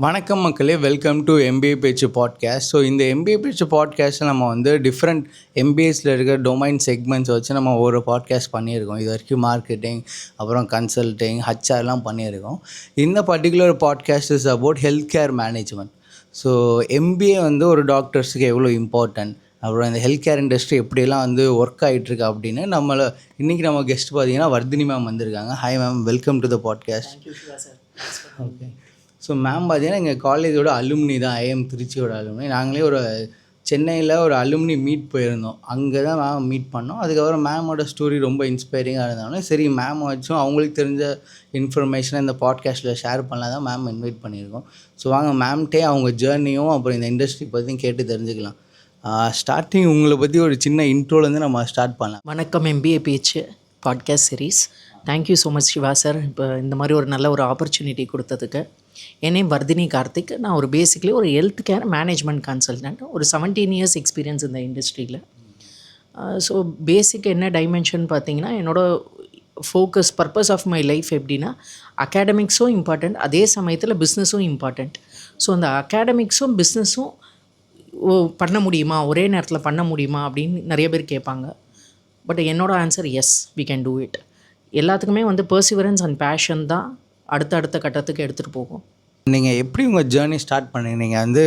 வணக்கம் மக்களே, welcome to MBA பேச்சு பாட்காஸ்ட். ஸோ இந்த எம்பிஏ பேச்சு பாட்காஸ்ட்டில் நம்ம வந்து டிஃப்ரெண்ட் எம்பிஏஸில் இருக்க டொமைன் செக்மெண்ட்ஸ் வச்சு நம்ம ஒரு பாட்காஸ்ட் பண்ணியிருக்கோம். இது வரைக்கும் மார்க்கெட்டிங், அப்புறம் கன்சல்டிங், ஹச்ஆர்லாம் பண்ணியிருக்கோம். இந்த particular podcast is about health care management. So MBA வந்து ஒரு டாக்டர்ஸுக்கு எவ்வளோ இம்பார்ட்டன்ட், அப்புறம் இந்த ஹெல்த் கேர் இண்டஸ்ட்ரி எப்படியெல்லாம் வந்து ஒர்க் ஆகிட்டுருக்கு அப்படின்னு இன்றைக்கி நம்ம கெஸ்ட் பார்த்தீங்கன்னா வர்தினி மேம் வந்திருக்காங்க. Hi ma'am, welcome to the podcast. Okay. So ma'am பார்த்தீங்கன்னா எங்கள் காலேஜோட அலுமினி தான், ஐஎம் திருச்சியோட அலுமினி. நாங்களே ஒரு சென்னையில் ஒரு அலுமினி மீட் போயிருந்தோம். அங்கே தான் மேம் மீட் பண்ணோம். அதுக்கப்புறம் மேமோட ஸ்டோரி ரொம்ப இன்ஸ்பைரிங்காக இருந்தாலும் சரி, மேம் வச்சும் அவங்களுக்கு தெரிஞ்ச இன்ஃபர்மேஷனை இந்த பாட்காஸ்ட்டில் ஷேர் பண்ணலாம் தான் மேம் இன்வைட் பண்ணியிருக்கோம். ஸோ வாங்க மேம்கிட்டே அவங்க ஜேர்னியும் அப்புறம் இந்த இண்டஸ்ட்ரி பற்றியும் கேட்டு தெரிஞ்சுக்கலாம். ஸ்டார்டிங் உங்களை பற்றி ஒரு சின்ன இன்ட்ரோலேருந்து நம்ம ஸ்டார்ட் பண்ணலாம். வணக்கம். எம்பிஏ பேச்சு podcast series. Thank you so much Siva sir, இப்போ இந்த மாதிரி ஒரு நல்ல ஒரு ஆப்பர்ச்சுனிட்டி கொடுத்ததுக்கு. என் நேம் வர்தினி கார்த்திக். நான் ஒரு பேசிக்லி ஒரு ஹெல்த் கேர் மேனேஜ்மெண்ட் கன்சல்டன்ட். ஒரு 17 இயர்ஸ் எக்ஸ்பீரியன்ஸ் இந்த இண்டஸ்ட்ரியில். ஸோ பேசிக் என்ன டைமென்ஷன் பார்த்தீங்கன்னா, என்னோடய focus purpose of my life எப்படின்னா, அகாடமிக்ஸும் இம்பார்ட்டண்ட், அதே சமயத்தில் பிஸ்னஸும் இம்பார்ட்டண்ட். ஸோ அந்த அகாடமிக்ஸும் பிஸ்னஸும் பண்ண முடியுமா, ஒரே நேரத்தில் பண்ண முடியுமா அப்படின்னு நிறைய பேர் கேட்பாங்க. பட் என்னோடய answer yes, we can do it. எல்லாத்துக்குமே வந்து பர்சிவரன்ஸ் அண்ட் பேஷன் தான் அடுத்த கட்டத்துக்கு எடுத்துகிட்டு போகும். நீங்கள் எப்படி உங்கள் ஜேர்னி ஸ்டார்ட் பண்ணீங்க? நீங்கள் வந்து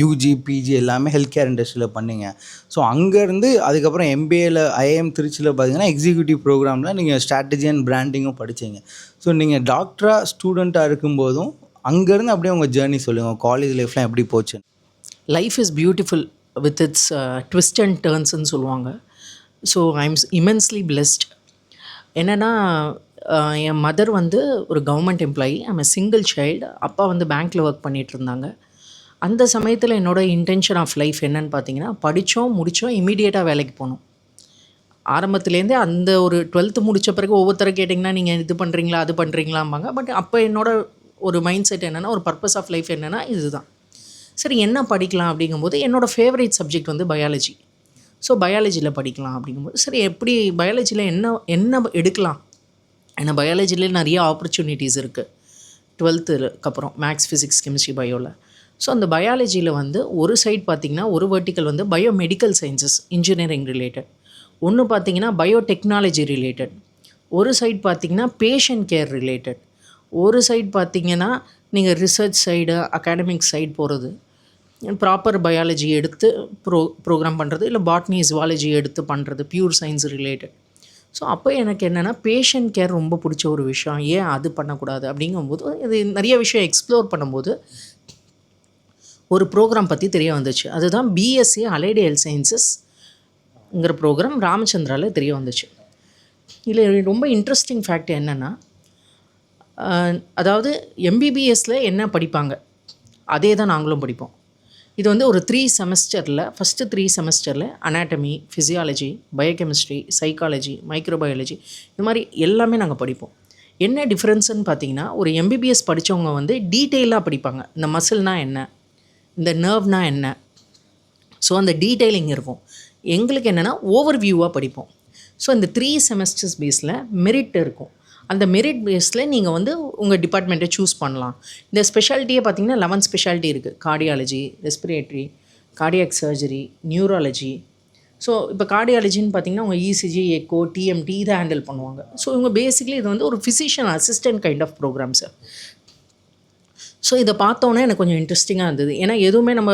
யூஜி, பிஜி எல்லாமே ஹெல்த் கேர் இண்டஸ்ட்ரியில் பண்ணீங்க. ஸோ அங்கேருந்து அதுக்கப்புறம் எம்பிஏல ஐஏஎம் திருச்சியில் பார்த்தீங்கன்னா எக்ஸிக்யூட்டிவ் ப்ரோக்ராமில் நீங்கள் ஸ்ட்ராட்டஜி அண்ட் பிராண்டிங்கும் படித்தீங்க. ஸோ நீங்கள் டாக்டராக ஸ்டூடெண்ட்டாக இருக்கும்போதும் அங்கேருந்து அப்படியே உங்கள் ஜேர்னி சொல்லுங்கள். காலேஜ் லைஃப்லாம் எப்படி போச்சு? Life is beautiful with its twist and டர்ன்ஸ்ன்னு சொல்லுவாங்க. So I am immensely blessed. என்னென்னா, என் மதர் வந்து ஒரு government employee. I'm a single child. அப்பா வந்து பேங்க்கில் ஒர்க் பண்ணிகிட்டு இருந்தாங்க. அந்த சமயத்தில் என்னோடய இன்டென்ஷன் ஆஃப் லைஃப் என்னன்னு பார்த்தீங்கன்னா, முடித்தோம் இமீடியட்டாக வேலைக்கு போகணும். ஆரம்பத்துலேருந்தே அந்த ஒரு 12th முடித்த பிறகு ஒவ்வொருத்தரை கேட்டிங்கன்னா, நீங்கள் இது பண்ணுறீங்களா அது பண்ணுறீங்களாம்பாங்க. பட் அப்போ என்னோடய ஒரு மைண்ட் செட் என்னென்னா, ஒரு பர்பஸ் ஆஃப் லைஃப் என்னென்னா இதுதான். சரி, என்ன படிக்கலாம் அப்படிங்கும்போது என்னோடய ஃபேவரேட் சப்ஜெக்ட் வந்து பயாலஜி. ஸோ பயாலஜியில் படிக்கலாம் அப்படிங்கும்போது, சரி எப்படி பயாலஜியில் என்ன எடுக்கலாம், ஏன்னா பயாலஜியில் நிறைய ஆப்பர்ச்சுனிட்டிஸ் இருக்குது 12th அப்புறம் மேக்ஸ், ஃபிசிக்ஸ், கெமிஸ்ட்ரி, பயோவில். ஸோ அந்த பயாலஜியில் வந்து ஒரு சைட் பார்த்திங்கன்னா, ஒரு வெர்டிக்கல் வந்து பயோமெடிக்கல் சயின்சஸ் இன்ஜினியரிங் ரிலேட்டட், ஒன்று பார்த்திங்கன்னா பயோடெக்னாலஜி ரிலேட்டட், ஒரு சைட் பார்த்திங்கன்னா பேஷண்ட் கேர் ரிலேட்டட், ஒரு சைட் பார்த்திங்கன்னா நீங்கள் ரிசர்ச் சைடு அகாடமிக் சைடு போகிறது, ப்ராப்பர் பயாலஜி எடுத்து ப்ரோக்ராம் பண்ணுறது, இல்லை பாட்னி ஜுவாலஜி எடுத்து பண்ணுறது, பியூர் சயின்ஸ் ரிலேட்டட். ஸோ அப்போ எனக்கு என்னென்னா பேஷண்ட் கேர் ரொம்ப பிடிச்ச ஒரு விஷயம். ஏன் அது பண்ணக்கூடாது அப்படிங்கும்போது, இது நிறைய விஷயம் எக்ஸ்ப்ளோர் பண்ணும்போது ஒரு ப்ரோக்ராம் பற்றி தெரிய வந்துச்சு. அதுதான் பிஎஸ்சி அலைடு ஹெல்த் சயின்சஸ்ங்கிற ப்ரோக்ராம் ராமச்சந்திராவில் தெரிய வந்துச்சு. இதில் ரொம்ப இன்ட்ரெஸ்டிங் ஃபேக்ட் என்னென்னா, அதாவது எம்பிபிஎஸ்சில் என்ன படிப்பாங்க அதே தான் நாங்களும் படிப்போம். இது வந்து ஒரு 3 செமஸ்டரில், ஃபஸ்ட்டு 3 செமஸ்டரில் anatomy, physiology, biochemistry, psychology, microbiology, இந்த மாதிரி எல்லாமே நாங்கள் படிப்போம். என்ன டிஃப்ரென்ஸுன்னு பார்த்தீங்கன்னா, ஒரு எம்பிபிஎஸ் படித்தவங்க வந்து டீட்டெயிலாக படிப்பாங்க. இந்த மசில்னால் என்ன, இந்த நர்வ்னால் என்ன, ஸோ அந்த டீட்டெயிலிங் இருக்கும். எங்களுக்கு என்னென்னா ஓவர் வியூவாக படிப்போம். ஸோ இந்த 3 செமஸ்டர்ஸ் பேஸில் மெரிட் இருக்கும். அந்த மெரிட் பேஸில் நீங்கள் வந்து உங்கள் டிபார்ட்மெண்ட்டை சூஸ் பண்ணலாம். இந்த ஸ்பெஷாலிட்டியே பார்த்திங்கன்னா 11 ஸ்பெஷாலிட்டி இருக்குது. Cardiology, respiratory, cardiac surgery, neurology. So இப்போ கார்டியாலஜின்னு பார்த்திங்கன்னா உங்கள் இசிஜி, எக்கோ, டிஎம்டி இதை ஹேண்டில் பண்ணுவாங்க. ஸோ இவங்க பேசிக்லி இது வந்து ஒரு physician assistant kind of programme sir. So இதை பார்த்தோன்னே எனக்கு கொஞ்சம் இன்ட்ரெஸ்டிங்காக இருந்தது. ஏன்னா எதுவுமே நம்ம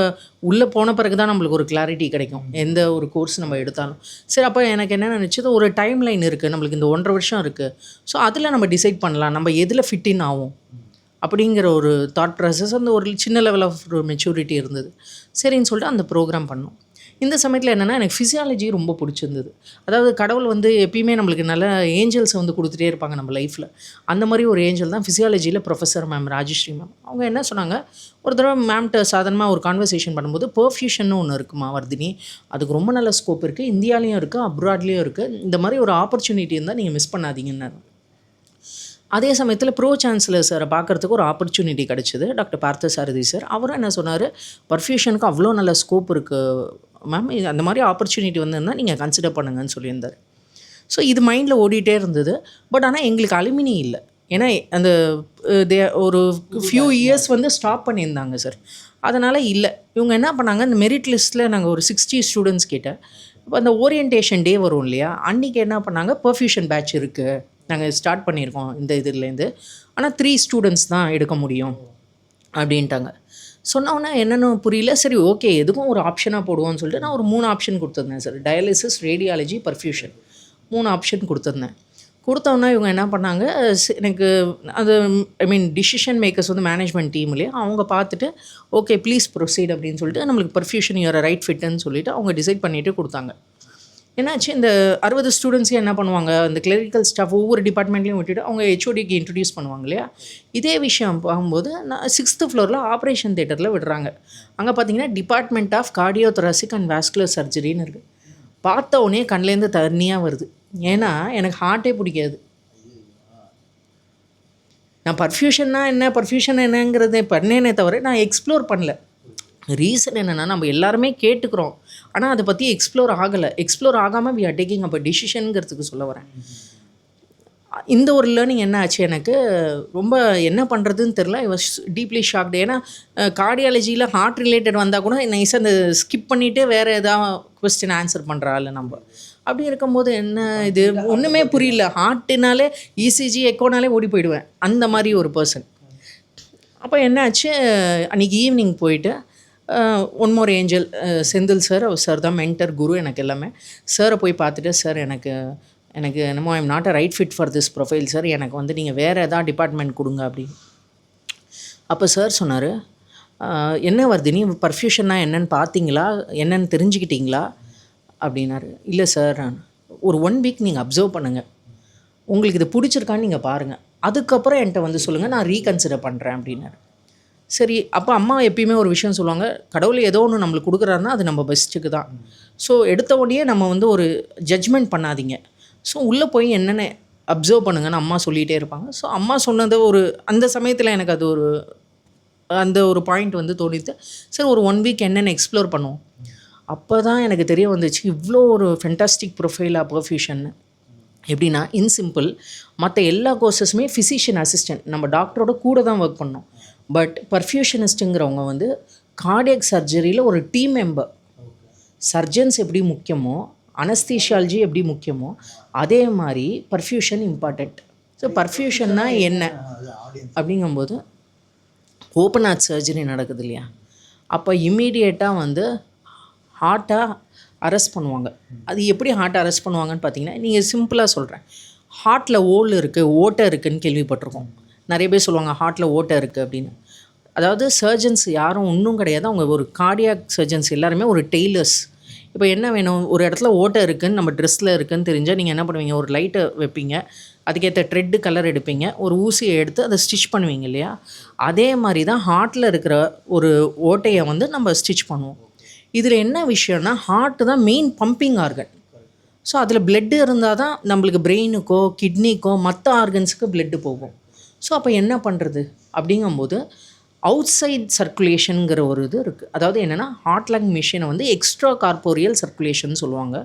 உள்ளே போன பிறகு தான் நம்மளுக்கு ஒரு கிளாரிட்டி கிடைக்கும், எந்த ஒரு கோர்ஸ் நம்ம எடுத்தாலும். சரி, அப்போ எனக்கு என்ன நினச்சது, ஒரு டைம் லைன் இருக்குது நம்மளுக்கு, இந்த 1.5 வருஷம் இருக்குது. ஸோ அதில் நம்ம டிசைட் பண்ணலாம் நம்ம எதில் ஃபிட்டின் ஆகும் அப்படிங்கிற ஒரு தாட் ப்ராசஸ், அந்த ஒரு சின்ன லெவல் ஆஃப் மெச்சூரிட்டி இருந்தது. சரின்னு சொல்லிட்டு அந்த ப்ரோக்ராம் பண்ணோம். இந்த சமயத்தில் என்னென்னா, எனக்கு ஃபிசியாலஜி ரொம்ப பிடிச்சிருந்தது. அதாவது கடவுள் வந்து எப்பயுமே நம்மளுக்கு நல்ல ஏஞ்சல்ஸை வந்து கொடுத்துட்டே இருப்பாங்க நம்ம லைஃப்பில். அந்த மாதிரி ஒரு ஏஞ்சல் தான் ஃபிசியாலஜியில் ப்ரொஃபஸர் மேம் ராஜஸ்ரீ மேம். அவங்க என்ன சொன்னாங்க, ஒரு தடவை மேம்கிட்ட சாதாரணமாக ஒரு கான்வர்சேஷன் பண்ணும்போது, பர்ஃபியூஷன்னு ஒன்று இருக்குமா வர்தினி, அதுக்கு ரொம்ப நல்ல ஸ்கோப் இருக்குது, இந்தியாலேயும் இருக்குது, அப்ராட்லேயும் இருக்குது, இந்த மாதிரி ஒரு ஆப்பர்ச்சுனிட்டி இருந்தால் நீங்கள் மிஸ் பண்ணாதீங்கன்னு. அதே சமயத்தில் ப்ரோ சான்சலர் சாரை பார்க்குறதுக்கு ஒரு ஆப்பர்ச்சுனிட்டி கிடச்சிது. டாக்டர் பார்த்த சாரதி சார். அவரும் என்ன சொன்னார், பர்ஃபியூஷனுக்கு அவ்வளோ நல்ல ஸ்கோப் இருக்குது மேம், அந்த மாதிரி ஆப்பர்ச்சுனிட்டி வந்ததுன்னா நீங்கள் கன்சிடர் பண்ணுங்கன்னு சொல்லியிருந்தார். ஸோ இது மைண்டில் ஓடிட்டே இருந்தது. பட் ஆனால் எங்களுக்கு அலுமினி இல்லை. ஏன்னா அந்த ஒரு ஃபியூ இயர்ஸ் வந்து ஸ்டாப் பண்ணியிருந்தாங்க சார். அதனால் இல்லை, இவங்க என்ன பண்ணாங்க, இந்த மெரிட் லிஸ்ட்டில் நாங்கள் ஒரு 60 ஸ்டூடெண்ட்ஸ் கிட்ட இப்போ அந்த ஓரியன்டேஷன் டே வரும் இல்லையா, அன்றைக்கி என்ன பண்ணாங்க, பர்ஃப்யூஷன் பேட்ச் இருக்குது, நாங்கள் ஸ்டார்ட் பண்ணியிருக்கோம் இந்த இதுலேருந்து, ஆனால் 3 ஸ்டூடெண்ட்ஸ் தான் எடுக்க முடியும் அப்படின்ட்டாங்க. சொன்னோன்னே என்னென்னு புரியல. சரி ஓகே, எதுக்கும் ஒரு ஆப்ஷனாக போடுவோம்னு சொல்லிட்டு நான் ஒரு 3 ஆப்ஷன் கொடுத்துருந்தேன் sir. Dialysis, radiology, perfusion 3 option கொடுத்துருந்தேன். கொடுத்தோன்னா இவங்க என்ன பண்ணாங்க, எனக்கு அது டிசிஷன் மேக்கர்ஸ் வந்து மேனேஜ்மெண்ட் டீம்லேயே அவங்க பார்த்துட்டு ஓகே ப்ளீஸ் ப்ரொசீட் அப்படின்னு சொல்லிட்டு நம்மளுக்கு பர்ஃப்யூஷன் யூஆர் ரைட் ஃபிட்டுன்னு சொல்லிவிட்டு அவங்க டிசைட் பண்ணிவிட்டு கொடுத்தாங்க. என்னாச்சு, இந்த 60 ஸ்டூடெண்ட்ஸையும் என்ன பண்ணுவாங்க, இந்த கிளரிக்கல் ஸ்டாஃப் ஒவ்வொரு டிபார்ட்மெண்ட்லேயும் விட்டுட்டு அவங்க ஹெச்ஓடிக்கு இன்ட்ரடியூஸ் பண்ணுவாங்க இல்லையா. இதே விஷயம் பார்க்கும்போது நான் 6th ஃப்ளோரில் ஆப்ரேஷன் தேட்டரில் விடுறாங்க. அங்கே பார்த்தீங்கன்னா department of cardio thoracic and vascular சர்ஜரின்னு இருக்குது. பார்த்த உடனே கண்லேருந்து தண்ணியாக வருது. ஏன்னா எனக்கு ஹார்ட்டே பிடிக்காது. நான் பர்ஃப்யூஷன்னா என்னங்கிறத பண்ணேனே தவிர நான் எக்ஸ்ப்ளோர் பண்ணல. ரீசன் என்னென்னா, நம்ம எல்லாருமே கேட்டுக்கிறோம், ஆனால் அதை பற்றி எக்ஸ்ப்ளோர் ஆகாமல் வி ஆர் டேக்கிங் அப்போ டிசிஷனுங்கிறதுக்கு சொல்ல வரேன். இந்த ஒரு லேர்னிங் என்ன ஆச்சு, எனக்கு ரொம்ப என்ன பண்ணுறதுன்னு தெரில. I was deeply shocked. ஏன்னா கார்டியாலஜியில் ஹார்ட் ரிலேட்டட் வந்தால் கூட நைஸாக அந்த ஸ்கிப் பண்ணிவிட்டு வேறு எதாவது கொஸ்டின் ஆன்சர் பண்ணுறாள் நம்ம. அப்படி இருக்கும்போது என்ன இது ஒன்றுமே புரியல. ஹார்ட்டுனாலே இசிஜி எக்கோனாலே ஓடி போயிடுவேன், அந்த மாதிரி ஒரு பர்சன். அப்போ என்னாச்சு, அன்றைக்கி ஈவினிங் போயிட்டு one more angel Senthil sir, அவர் சார் தான் மென்டர், குரு எனக்கு எல்லாமே. சாரை போய் பார்த்துட்டு, சார் எனக்கு என்னமோ I'm not a right fit for this profile sir, எனக்கு வந்து நீங்கள் வேறு எதாவது டிபார்ட்மெண்ட் கொடுங்க அப்படின்னு. அப்போ சார் சொன்னார், என்ன வர்தினி, பர்ஃப்யூஷன்னா என்னென்னு பார்த்தீங்களா, என்னென்னு தெரிஞ்சுக்கிட்டீங்களா அப்படின்னாரு. இல்லை சார், ஒரு 1 வீக் நீங்கள் அப்சர்வ் பண்ணுங்கள், உங்களுக்கு இது பிடிச்சிருக்கான்னு நீங்கள் பாருங்கள், அதுக்கப்புறம் என்கிட்ட வந்து சொல்லுங்கள், நான் ரீகன்சிடர் பண்ணுறேன் அப்படின்னாரு. சரி, அப்போ அம்மா எப்பயுமே ஒரு விஷயம் சொல்லுவாங்க, கடவுள் ஏதோ ஒன்று நம்மளுக்கு கொடுக்குறாருன்னா அது நம்ம பெஸ்ட்டுக்கு தான். ஸோ எடுத்த உடனே நம்ம வந்து ஒரு ஜட்ஜ்மெண்ட் பண்ணாதீங்க, ஸோ உள்ளே போய் என்னென்ன அப்சர்வ் பண்ணுங்கன்னு அம்மா சொல்லிகிட்டே இருப்பாங்க. ஸோ அம்மா சொன்னது ஒரு அந்த சமயத்தில் எனக்கு அது அந்த ஒரு பாயிண்ட் வந்து தோணித்து. சரி, ஒரு 1 வீக் என்னென்ன எக்ஸ்ப்ளோர் பண்ணுவோம். அப்போ தான் எனக்கு தெரிய வந்துச்சு, இவ்வளோ ஒரு ஃபென்டாஸ்டிக் ப்ரொஃபைலாக பர்ஃப்யூஷன்னு. எப்படின்னா, இன் சிம்பிள், மற்ற எல்லா கோர்சஸுமே ஃபிசிஷியன் அசிஸ்டன்ட், நம்ம டாக்டரோட கூட தான் ஒர்க் பண்ணோம். பட் பர்ஃப்யூஷனிஸ்ட்டுங்கிறவங்க வந்து கார்டியக் சர்ஜரியில் ஒரு டீம் மெம்பர். சர்ஜன்ஸ் எப்படி முக்கியமோ, அனஸ்தீஷியாலஜி எப்படி முக்கியமோ, அதே மாதிரி பர்ஃப்யூஷன் இம்பார்ட்டண்ட். ஸோ பர்ஃப்யூஷன்னா என்ன அப்படிங்கும்போது, ஓப்பன் ஹார்ட் சர்ஜரி நடக்குது இல்லையா, அப்போ இம்மீடியட்டாக வந்து ஹார்ட்டை அரெஸ்ட் பண்ணுவாங்க. அது எப்படி ஹார்ட்டை அரெஸ்ட் பண்ணுவாங்கன்னு பார்த்தீங்கன்னா, நீங்கள் சிம்பிளாக சொல்கிறேன், ஹார்ட்டில் ஓட்டை இருக்குதுன்னு கேள்விப்பட்டிருக்கோம். நிறைய பேர் சொல்லுவாங்க ஹார்ட்டில் ஓட்டை இருக்குது அப்படின்னு. அதாவது சர்ஜன்ஸ் யாரும் ஒன்றும் கிடையாது, அவங்க ஒரு கார்டியாக் சர்ஜன்ஸ் எல்லாருமே ஒரு டெய்லர்ஸ். இப்போ என்ன வேணும், ஒரு இடத்துல ஓட்டை இருக்குதுன்னு நம்ம ட்ரெஸ்ஸில் இருக்குதுன்னு தெரிஞ்சால் நீங்கள் என்ன பண்ணுவீங்க, ஒரு லைட்டை வைப்பீங்க, அதுக்கேற்ற த்ரெட்டு கலர் எடுப்பீங்க, ஒரு ஊசியை எடுத்து அதை ஸ்டிச் பண்ணுவீங்க இல்லையா. அதே மாதிரி தான் ஹார்ட்டில் இருக்கிற ஒரு ஓட்டையை வந்து நம்ம ஸ்டிச் பண்ணுவோம். இதில் என்ன விஷயம்னா, ஹார்ட்டு தான் மெயின் பம்பிங் ஆர்கன். ஸோ அதில் பிளட்டு இருந்தால் தான் நம்மளுக்கு பிரெயினுக்கோ கிட்னிக்கோ மற்ற ஆர்கன்ஸுக்கு பிளட்டு போகும். ஸோ அப்போ என்ன பண்ணுறது அப்படிங்கும்போது, அவுட் சைட் சர்க்குலேஷனுங்கிற ஒரு இது இருக்குது. அதாவது என்னென்னா, ஹார்ட் லங் மிஷினை வந்து எக்ஸ்ட்ரா கார்போரியல் சர்க்குலேஷன் சொல்லுவாங்க.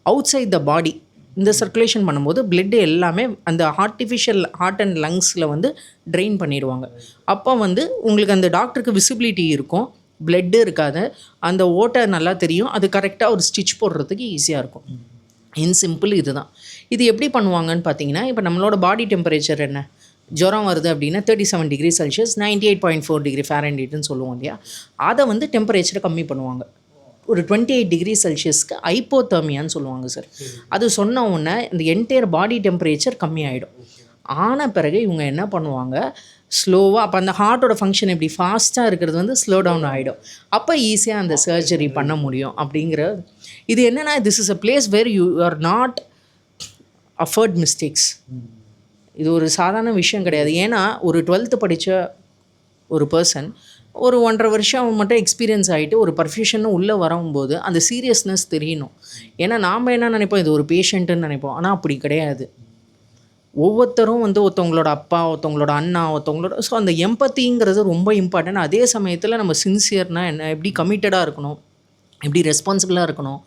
அவுட் சைட் த பாடி இந்த சர்க்குலேஷன் பண்ணும்போது பிளட்டு எல்லாமே அந்த ஆர்டிஃபிஷியல் ஹார்ட் அண்ட் லங்ஸில் வந்து ட்ரெயின் பண்ணிடுவாங்க. அப்போ வந்து உங்களுக்கு அந்த டாக்டருக்கு விசிபிலிட்டி இருக்கும், பிளட்டு இருக்காது, அந்த ஓட்டை நல்லா தெரியும், அது கரெக்டாக ஒரு ஸ்டிச் போடுறதுக்கு ஈஸியாக இருக்கும். இன் சிம்பிள் இதுதான். இது எப்படி பண்ணுவாங்கன்னு பார்த்தீங்கன்னா, இப்போ நம்மளோட பாடி டெம்பரேச்சர் என்ன, ஜுரம் வருது அப்படின்னா 37 டிகிரி செல்சியஸ் 98.4 டிகிரி ஃபாரன்ஹீட்னு சொல்லுவோம் இல்லையா, அதை வந்து டெம்பரேச்சரை கம்மி பண்ணுவாங்க. ஒரு 28 டிகிரி செல்சியஸ்க்கு ஹைப்போதெர்மியான்னு சொல்லுவாங்க சார். அது சொன்ன உடனே இந்த என்டையர் பாடி டெம்பரேச்சர் கம்மியாயிடும். ஆன பிறகு இவங்க என்ன பண்ணுவாங்க, ஸ்லோவாக, அப்போ அந்த ஹார்ட்டோட ஃபங்க்ஷன் எப்படி ஃபாஸ்ட்டாக இருக்கிறது வந்து ஸ்லோ டவுன் ஆகிடும். அப்போ ஈஸியாக அந்த சர்ஜரி பண்ண முடியும் அப்படிங்கிற இது என்னென்னா, this is a place where you are not afford mistakes. இது ஒரு சாதாரண விஷயம் கிடையாது. ஏன்னா ஒரு 12th படித்த ஒரு பர்சன் ஒரு 1.5 வருஷம் மட்டும் எக்ஸ்பீரியன்ஸ் ஆகிட்டு ஒரு பர்ஃப்யூஷன் உள்ளே வரும்போது அந்த சீரியஸ்னஸ் தெரியணும். ஏன்னா நாம் என்ன நினைப்போம், இது ஒரு பேஷண்ட்டுன்னு நினைப்போம், ஆனால் அப்படி கிடையாது. ஒவ்வொருத்தரும் வந்து ஒருத்தவங்களோட அப்பா, ஒருத்தவங்களோட அண்ணா, ஒருத்தவங்களோட, ஸோ அந்த எம்பத்திங்கிறது ரொம்ப இம்பார்ட்டன்ட். அதே சமயத்தில் நம்ம சின்சியர்னால் என்ன, எப்படி கமிட்டடாக இருக்கணும், எப்படி ரெஸ்பான்சிபிளாக இருக்கணும்,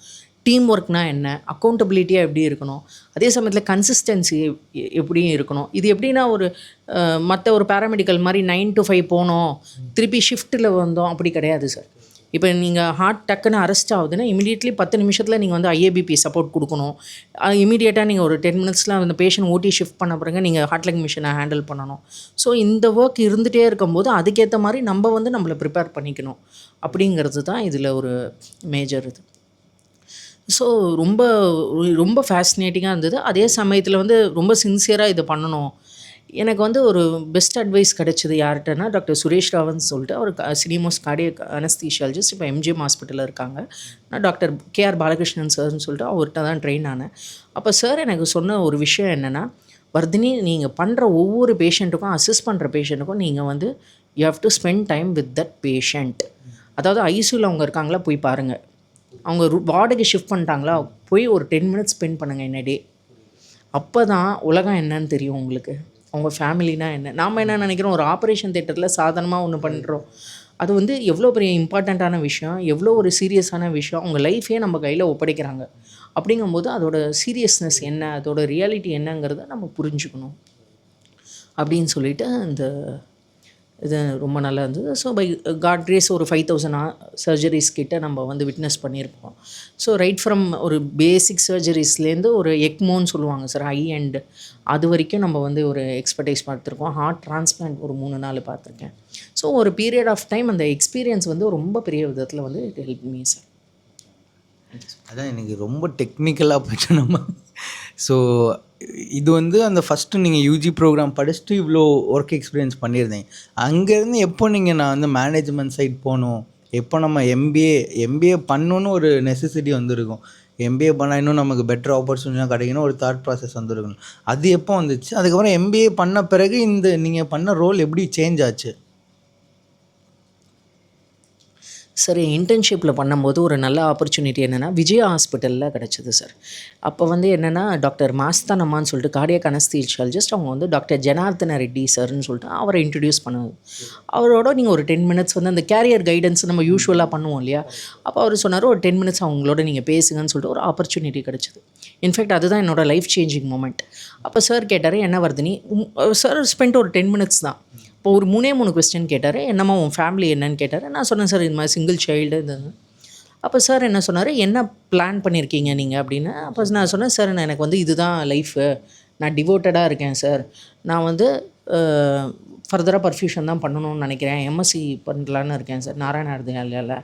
டீம் ஒர்க்னா என்ன, அக்கௌண்டபிலிட்டியாக எப்படி இருக்கணும், அதே சமயத்தில் கன்சிஸ்டன்சி எப்படி இருக்கணும். இது எப்படின்னா ஒரு மற்ற ஒரு பேராமெடிக்கல் மாதிரி 9 to 5 போனோம் திருப்பி ஷிஃப்ட்டில் வந்தோம் அப்படி கிடையாது சார். இப்போ நீங்கள் ஹார்ட் டக்குன்னு அரெஸ்ட் ஆகுதுன்னா இமீடியட்லி 10 நிமிஷத்தில் நீங்கள் வந்து ஐஏபிபி சப்போர்ட் கொடுக்கணும். இமீடியட்டாக நீங்கள் ஒரு 10 மினிட்ஸில் அந்த பேஷண்ட் ஓட்டி ஷிஃப்ட் பண்ண பிறகு நீங்கள் ஹார்ட்லைக் மிஷினை ஹேண்டில் பண்ணணும். ஸோ இந்த ஒர்க் இருந்துகிட்டே இருக்கும்போது அதுக்கேற்ற மாதிரி நம்ம வந்து நம்மளை ப்ரிப்பேர் பண்ணிக்கணும் அப்படிங்கிறது தான் இதில் ஒரு மேஜர் இது. ஸோ ரொம்ப ரொம்ப ஃபேசினேட்டிங்காக இருந்தது. அதே சமயத்தில் வந்து ரொம்ப சின்சியராக இதை பண்ணணும். எனக்கு வந்து ஒரு பெஸ்ட் அட்வைஸ் கிடச்சிது யார்கிட்டனா டாக்டர் சுரேஷ் ராவன் சொல்லிட்டு அவர் சினிமோஸ் கார்டியக் அனஸ்தீஷியாலஜிஸ்ட் இப்போ எம்ஜிஎம் ஹாஸ்பிட்டலில் இருக்காங்க. நான் டாக்டர் கேஆர் பாலகிருஷ்ணன் சார்னு சொல்லிட்டு அவர்கிட்ட தான் ட்ரெயின் ஆனேன். அப்போ சார் எனக்கு சொன்ன ஒரு விஷயம் என்னென்னா, வர்தினி நீங்கள் பண்ணுற ஒவ்வொரு பேஷண்ட்டுக்கும் அசிஸ்ட் பண்ணுற பேஷண்ட்டுக்கும் நீங்கள் வந்து you have to spend time with that patient. அதாவது ஐசியூவில் அவங்க இருக்காங்களா போய் பாருங்கள், அவங்க வார்டுக்கு ஷிஃப்ட் பண்ணிட்டாங்களா போய் ஒரு 10 மினிட்ஸ் ஸ்பெண்ட் பண்ணுங்கள் என்ன டே. அப்போ தான் உலகம் என்னன்னு தெரியும் உங்களுக்கு, அவங்க ஃபேமிலினா என்ன. நாம் என்ன நினைக்கிறோம், ஒரு ஆப்ரேஷன் தேட்டரில் சாதாரணமாக ஒன்று பண்ணுறோம். அது வந்து எவ்வளோ பெரிய இம்பார்ட்டண்ட்டான விஷயம், எவ்வளோ ஒரு சீரியஸான விஷயம். அவங்க லைஃபே நம்ம கையில் ஒப்படைக்கிறாங்க. அப்படிங்கும்போது அதோட சீரியஸ்னஸ் என்ன, அதோட ரியாலிட்டி என்னங்கிறத நம்ம புரிஞ்சுக்கணும் அப்படின்னு சொல்லிட்டு இந்த இது ரொம்ப நல்லா இருந்தது. ஸோ பை காட் கிரேஸ் ஒரு 5000 சர்ஜரிஸ் கிட்ட நம்ம வந்து விட்னஸ் பண்ணியிருப்போம். ஸோ ரைட் ஃப்ரம் ஒரு பேசிக் சர்ஜரிஸ்லேருந்து ஒரு எக்மோன்னு சொல்லுவாங்க சார், ஹை அண்ட் அது வரைக்கும் நம்ம வந்து ஒரு எக்ஸ்பர்டைஸ் பார்த்துருக்கோம். ஹார்ட் டிரான்ஸ்பிளான்ட் ஒரு 3-4 பார்த்துருக்கேன். ஸோ ஒரு பீரியட் ஆஃப் டைம் அந்த எக்ஸ்பீரியன்ஸ் வந்து ரொம்ப பெரிய விதத்தில் வந்து இட் ஹெல்ப் மீ சார். அதான் எனக்கு ரொம்ப டெக்னிக்கலாக போய்ட்டு நம்ம. ஸோ இது வந்து அந்த ஃபஸ்ட்டு நீங்கள் யூஜி ப்ரோக்ராம் படிச்சுட்டு இவ்வளோ ஒர்க் எக்ஸ்பீரியன்ஸ் பண்ணியிருந்தேன். அங்கேருந்து எப்போ நான் வந்து மேனேஜ்மெண்ட் சைட் போகணும், எப்போ நம்ம எம்பிஏ பண்ணணுன்னு ஒரு நெசசிட்டி வந்துருக்கும். எம்பிஏ பண்ணால் இன்னும் நமக்கு பெட்டர் ஆப்பர்ச்சுனிட்டியாக கிடைக்கணும் ஒரு தாட் ப்ராசஸ் வந்துருக்கணும். அது எப்போ வந்துச்சு? அதுக்கப்புறம் எம்பிஏ பண்ண பிறகு இந்த நீங்கள் பண்ண ரோல் எப்படி சேஞ்ச் ஆச்சு? சார் இன்டர்ன்ஷிப்பில் பண்ணும்போது ஒரு நல்ல ஆப்பர்ச்சுனிட்டி என்னென்னா விஜயா ஹாஸ்பிட்டலில் கிடச்சிது சார். அப்போ வந்து என்னென்னா டாக்டர் மாஸ்தானம்மான்னு சொல்லிட்டு கார்டியக் அனஸ்தீஷியாலஜிஸ்ட், அவங்க வந்து டாக்டர் ஜனார்தன ரெட்டி சார்னு சொல்லிட்டு அவரை இன்ட்ரடியூஸ் பண்ணுவாங்க. அவரோட நீங்கள் ஒரு 10 மினிட்ஸ் வந்து அந்த கேரியர் கைடன்ஸ் நம்ம யூஸ்வலாக பண்ணுவோம் இல்லையா, அப்போ அவர் சொன்னார் ஒரு 10 மினிட்ஸ் அவங்களோட நீங்கள் பேசுங்கன்னு சொல்லிட்டு ஒரு ஆப்பர்ச்சுனிட்டி கிடச்சிது. இன்ஃபேக்ட் அதுதான் என்னோடய லைஃப் சேஞ்சிங் மூமெண்ட். அப்போ சார் கேட்டார், என்ன வர்தினி, சார் ஸ்பெண்ட் ஒரு 10 மினிட்ஸ் தான். இப்போ ஒரு 3 கொஸ்டின் கேட்டார். என்னம்மா உன் ஃபேமிலி என்னன்னு கேட்டார். நான் சொன்னேன் சார் இது மாதிரி சிங்கிள் சைல்டு இது. அப்போ சார் என்ன சொன்னார், என்ன பிளான் பண்ணியிருக்கீங்க நீங்கள் அப்படின்னு. அப்போ நான் சொன்னேன், சார் எனக்கு வந்து இதுதான் லைஃபு, நான் டிவோட்டடாக இருக்கேன் சார், நான் வந்து ஃபர்தராக பர்ஃப்யூஷன் தான் பண்ணணும்னு நினைக்கிறேன், எம்எஸ்சி பண்ணலான்னு இருக்கேன் சார் நாராயண ஹிருதயாலயாவில்,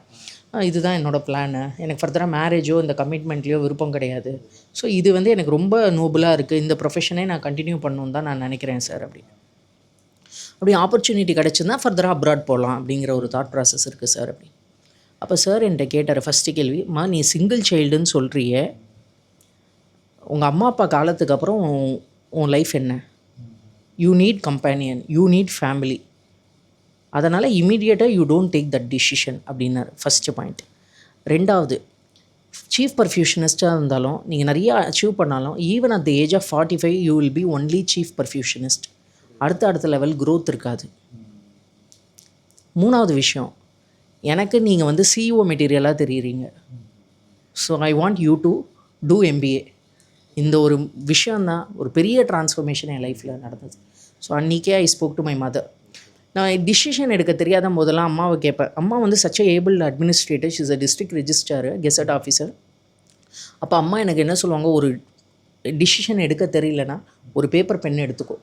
இதுதான் என்னோடய பிளானு, எனக்கு ஃபர்தராக மேரேஜோ இந்த கமிட்மெண்ட்லேயோ விருப்பம் கிடையாது, ஸோ இது வந்து எனக்கு ரொம்ப நோபலாக இருக்குது, இந்த ப்ரொஃபஷனே நான் கண்டினியூ பண்ணணுன்னு தான் நான் நினைக்கிறேன் சார் அப்படின்னு. அப்படி ஆப்பர்ச்சுனிட்டி கிடச்சிருந்தா ஃபர்தராக அப்ராட் போகலாம் அப்படிங்கிற ஒரு தாட் ப்ராசஸ் இருக்குது சார் அப்படி. அப்போ சார் என்கிட்ட கேட்டார் ஃபஸ்ட்டு கேள்வி, நீ சிங்கிள் சைல்டுன்னு சொல்கிறிய, உங்கள் அம்மா அப்பா காலத்துக்கு அப்புறம் உன் லைஃப் என்ன? You need companion, you need family, அதனால் இமீடியட்டாக you don't take that decision அப்படின்னாரு ஃபஸ்ட்டு பாயிண்ட். ரெண்டாவது, சீஃப் பர்ஃப்யூஷனிஸ்ட்டாக இருந்தாலும் நீங்கள் நிறைய அச்சீவ் பண்ணாலும் even at the age of 45 you will be only chief perfusionist, அடுத்த லெவல் க்ரோத் இருக்காது. மூணாவது விஷயம், எனக்கு நீங்கள் வந்து சிஇஓ மெட்டீரியலாக தெரியுறீங்க, so I want you to do MBA. இந்த ஒரு விஷயந்தான் ஒரு பெரிய ட்ரான்ஸ்ஃபர்மேஷன் என் லைஃப்பில் நடந்தது. ஸோ அன்றைக்கே I spoke to my mother. நான் டிசிஷன் எடுக்க தெரியாத போதெல்லாம் அம்மாவை கேட்பேன். அம்மா வந்து such a able administrator, is a district registrar, gazette officer. அப்போ அம்மா எனக்கு என்ன சொல்லுவாங்க, ஒரு டிசிஷன் எடுக்க தெரியலனா ஒரு பேப்பர் பென் எடுத்துக்கோ,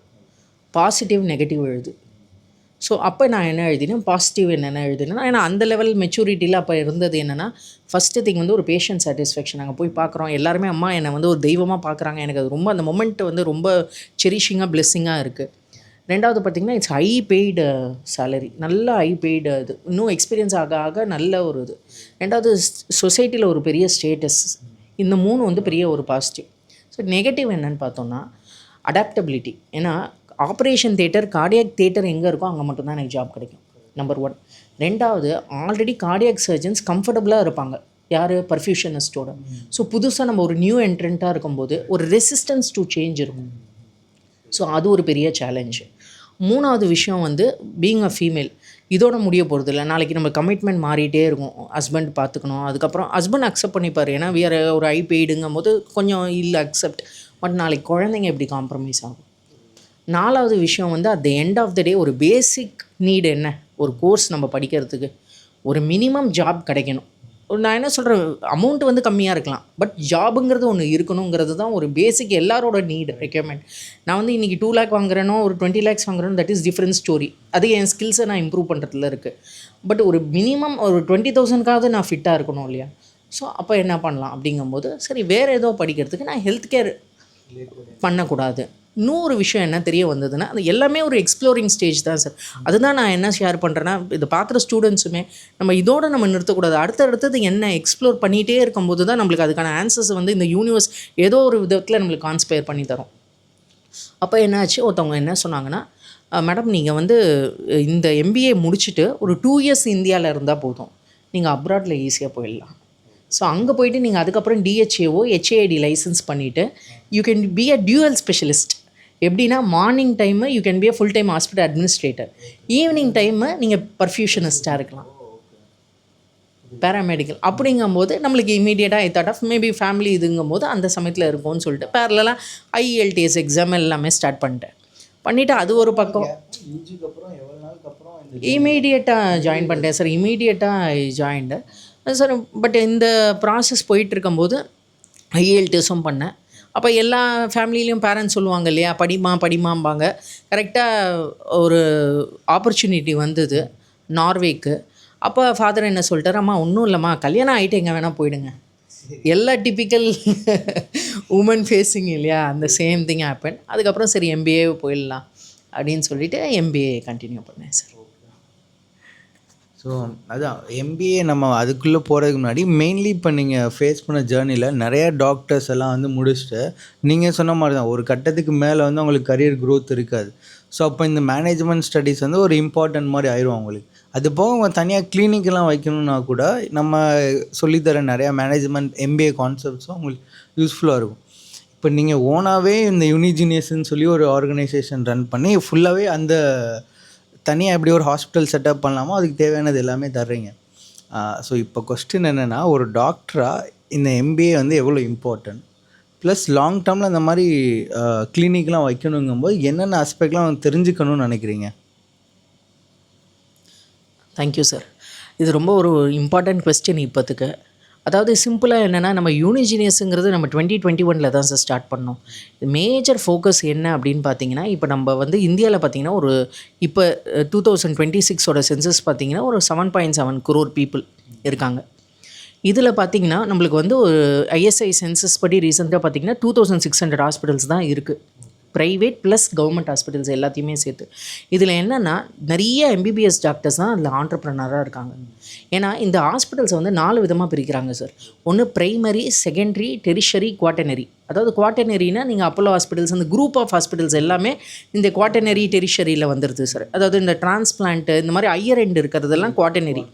பாசிட்டிவ் நெகட்டிவ் எழுது. ஸோ அப்போ நான் என்ன எழுதினேன், பாசிட்டிவ் என்னென்ன எழுதினேன்னா, ஏன்னா அந்த லெவல் மெச்சூரிட்டியில் அப்போ இருந்தது என்னென்னா, ஃபஸ்ட்டு திங் வந்து ஒரு பேஷண்ட் சாட்டிஸ்ஃபேக்ஷன். நாங்கள் போய் பார்க்குறோம், எல்லாருமே அம்மா என்னை வந்து ஒரு தெய்வமாக பார்க்குறாங்க, எனக்கு அது ரொம்ப அந்த மொமெண்ட் வந்து ரொம்ப செரிஷிங்காக பிளெஸ்ஸிங்காக இருக்குது. ரெண்டாவது பார்த்திங்கன்னா இட்ஸ் ஹை பெய்டு சேலரி, நல்ல ஹை பெய்டு இது, இன்னும் எக்ஸ்பீரியன்ஸ் ஆக ஆக நல்ல ஒரு இது. ரெண்டாவது சொசைட்டியில் ஒரு பெரிய ஸ்டேட்டஸ். இந்த 3 வந்து பெரிய ஒரு பாசிட்டிவ். ஸோ நெகட்டிவ் என்னன்னு பார்த்தோன்னா அடாப்டபிலிட்டி. ஏன்னா ஆப்ரேஷன் தேட்டர், கார்டியாக் தேட்டர் எங்கே இருக்கோ அங்கே மட்டும்தான் எனக்கு ஜாப் கிடைக்கும், நம்பர் 1. ரெண்டாவது, ஆல்ரெடி கார்டியாக் சர்ஜன்ஸ் கம்ஃபர்டபுளாக இருப்பாங்க, யார், பர்ஃப்யூஷனிஸ்டோட. ஸோ புதுசாக நம்ம ஒரு நியூ என்ட்ரண்ட்டாக இருக்கும்போது ஒரு ரெசிஸ்டன்ஸ் டு சேஞ்ச் இருக்கும். ஸோ அது ஒரு பெரிய சேலஞ்சு. மூணாவது விஷயம் வந்து பீயிங் அ ஃபீமேல். இதோட முடிய போகிறது இல்லை. நாளைக்கு நம்ம கமிட்மெண்ட் மாறிட்டே இருக்கும். ஹஸ்பண்ட் பார்த்துக்கணும். அதுக்கப்புறம் ஹஸ்பண்ட் அக்செப்ட் பண்ணிப்பார். ஏன்னா வேறு ஒரு ஐ பெய்டுங்கும் போது கொஞ்சம் இல்லை அக்செப்ட். பட் நாளைக்கு குழந்தைங்க எப்படி காம்ப்ரமைஸ் ஆகும்? நாலாவது விஷயம் வந்து at the end of the day ஒரு பேசிக் நீடு என்ன? ஒரு கோர்ஸ் நம்ம படிக்கிறதுக்கு ஒரு மினிமம் ஜாப் கிடைக்கணும். நான் என்ன சொல்கிறேன், அமௌண்ட் வந்து கம்மியாக இருக்கலாம், பட் ஜாபுங்கிறது ஒன்று இருக்கணுங்கிறது தான் ஒரு பேசிக் எல்லாரோட நீடு ரெக்யர்மெண்ட். நான் வந்து இன்றைக்கி 2 lakh வாங்குறேனோ ஒரு 20 lakhs வாங்குறேனோ தட் இஸ் டிஃப்ரெண்ட் ஸ்டோரி. அது என் ஸ்கில்ஸை நான் இம்ப்ரூவ் பண்ணுறதுல இருக்குது. பட் ஒரு மினிமம் ஒரு 20,000க்காவது நான் ஃபிட்டாக இருக்கணும் இல்லையா? ஸோ அப்போ என்ன பண்ணலாம் அப்படிங்கும்போது, சரி வேறு ஏதோ படிக்கிறதுக்கு நான் ஹெல்த் கேர் பண்ணக்கூடாது. இன்னொரு விஷயம் என்ன தெரிய வந்ததுன்னா, அது எல்லாமே ஒரு எக்ஸ்ப்ளோரிங் ஸ்டேஜ் தான் சார். அதுதான் நான் என்ன ஷேர் பண்ணுறேன்னா, இதை பார்க்குற ஸ்டூடெண்ட்ஸுமே நம்ம இதோடு நம்ம நிறுத்தக்கூடாது. அடுத்தடுத்தது என்ன எக்ஸ்ப்ளோர் பண்ணிகிட்டே இருக்கும்போது தான் நம்மளுக்கு அதுக்கான ஆன்சர்ஸ் வந்து இந்த யூனிவர்ஸ் ஏதோ ஒரு விதத்தில் நம்மளுக்கு கான்ஸ்பயர் பண்ணி தரும். அப்போ என்னாச்சு, ஒருத்தவங்க என்ன சொன்னாங்கன்னா, மேடம் நீங்கள் வந்து இந்த MBA முடிச்சுட்டு ஒரு 2 years இந்தியாவில் இருந்தால் போதும், நீங்கள் அப்ராடில் ஈஸியாக போயிடலாம். ஸோ அங்கே போயிட்டு நீங்கள் அதுக்கப்புறம் DHAO HAID லைசன்ஸ் பண்ணிவிட்டு you can be a dual specialist. எப்படின்னா morning time you can be a full time hospital administrator, evening time நீங்கள் பர்ஃப்யூஷனிஸ்ட்டாக இருக்கலாம், பேராமெடிக்கல். அப்படிங்கும்போது நம்மளுக்கு இமீடியட்டாக I thought of maybe family இதுங்கும் போது அந்த சமயத்தில் இருக்கும்னு சொல்லிட்டு பேரலாக IELTS எக்ஸாம் எல்லாமே ஸ்டார்ட் பண்ணிவிட்டு அது ஒரு பக்கம் இமீடியட்டாக ஜாயின் பண்ணிட்டேன் சார். இமீடியட்டாக ஜாயின்டு சார். பட் இந்த ப்ராசஸ் போயிட்டுருக்கும்போது IELTSம் பண்ணேன். அப்போ எல்லா ஃபேமிலியிலையும் பேரண்ட்ஸ் சொல்லுவாங்க இல்லையா, படிமாம்பாங்க. கரெக்டாக ஒரு ஆப்பர்ச்சுனிட்டி வந்தது நார்வேக்கு. அப்போ ஃபாதர் என்ன சொல்லிட்டார், அம்மா ஒன்றும் இல்லைம்மா, கல்யாணம் ஆகிட்டு எங்கே வேணால் போயிடுங்க. எல்லா டிப்பிக்கல் உமன் ஃபேஸிங் இல்லையா, அந்த சேம் திங் ஹேப்பன். அதுக்கப்புறம் சரி MBA போயிடலாம் அப்படின்னு சொல்லிவிட்டு MBA கண்டினியூ பண்ணேன் சார். ஸோ அதான் MBA நம்ம அதுக்குள்ளே போகிறதுக்கு முன்னாடி மெயின்லி இப்போ நீங்கள் ஃபேஸ் பண்ண ஜேர்னியில் நிறையா டாக்டர்ஸ் எல்லாம் வந்து முடிச்சுட்டு நீங்கள் சொன்ன மாதிரி தான் ஒரு கட்டத்துக்கு மேலே வந்து அவங்களுக்கு கரியர் க்ரோத் இருக்காது. ஸோ அப்போ இந்த மேனேஜ்மெண்ட் ஸ்டடீஸ் வந்து ஒரு இம்பார்ட்டன்ட் மாதிரி ஆயிரும் அவங்களுக்கு. அது போக அவங்க தனியாக கிளினிக்கெல்லாம் வைக்கணுன்னா கூட நம்ம சொல்லித்தர நிறையா மேனேஜ்மெண்ட் MBA கான்செப்ட்ஸும் அவங்களுக்கு யூஸ்ஃபுல்லாக இருக்கும். இப்போ நீங்கள் ஓனாகவே இந்த யூனிஜீனியஸ்ன்னு சொல்லி ஒரு ஆர்கனைசேஷன் ரன் பண்ணி ஃபுல்லாகவே அந்த தனியாக எப்படி ஒரு ஹாஸ்பிட்டல் செட்டப் பண்ணலாமோ அதுக்கு தேவையானது எல்லாமே தர்றீங்க. ஸோ இப்போ கொஸ்டின் என்னென்னா, ஒரு டாக்டராக இந்த MBA வந்து எவ்வளோ இம்பார்ட்டன்ட், ப்ளஸ் லாங் டேர்மில் இந்த மாதிரி கிளினிக்லாம் வைக்கணுங்கும்போது என்னென்ன ஆஸ்பெக்ட்லாம் தெரிஞ்சுக்கணும்னு நினைக்கிறீங்க? Thank you sir. இது ரொம்ப ஒரு இம்பார்ட்டண்ட் கொஸ்டின் இப்போத்துக்கு. அதாவது சிம்பிளாக என்னென்னா, நம்ம யூனிஜீனியஸுங்கிறது நம்ம 2021 தான் சார் ஸ்டார்ட் பண்ணோம். மேஜர் ஃபோக்கஸ் என்ன அப்படின்னு பார்த்தீங்கன்னா, இப்போ நம்ம வந்து இந்தியாவில் பார்த்தீங்கன்னா ஒரு இப்போ 2026 சென்சஸ் பார்த்தீங்கன்னா ஒரு 7.7 crore பீப்புள் இருக்காங்க. இதில் பார்த்தீங்கன்னா நம்மளுக்கு வந்து ஒரு ISI சென்சஸ் படி ரீசெண்டாக பார்த்தீங்கன்னா 2600 ஹாஸ்பிட்டல்ஸ் தான் இருக்குது, ப்ரைவேட் ப்ளஸ் கவர்மெண்ட் ஹாஸ்பிட்டல்ஸ் எல்லாத்தையுமே சேர்த்து. இதில் என்னென்னா நிறைய MBBS டாக்டர்ஸ் தான் அதில் ஆண்டர்ப்ரனராக இருக்காங்க. ஏன்னா இந்த ஹாஸ்பிட்டல்ஸை வந்து 4 விதமாக பிரிக்கிறாங்க சார். ஒன்று பிரைமரி, செகண்டரி, டெரிஷரி, குவாட்டனரி. அதாவது குவாட்டனரினா நீங்கள் அப்போலோ ஹாஸ்பிட்டல்ஸ் அந்த குரூப் ஆஃப் ஹாஸ்பிட்டல்ஸ் எல்லாமே இந்த குவாட்டனரி டெரிஷரியில் வந்துடுது சார். அதாவது இந்த டிரான்ஸ்பிளான்ட்டு இந்த மாதிரி ஹையர் எண்ட் இருக்கிறதெல்லாம் குவாட்டனரி.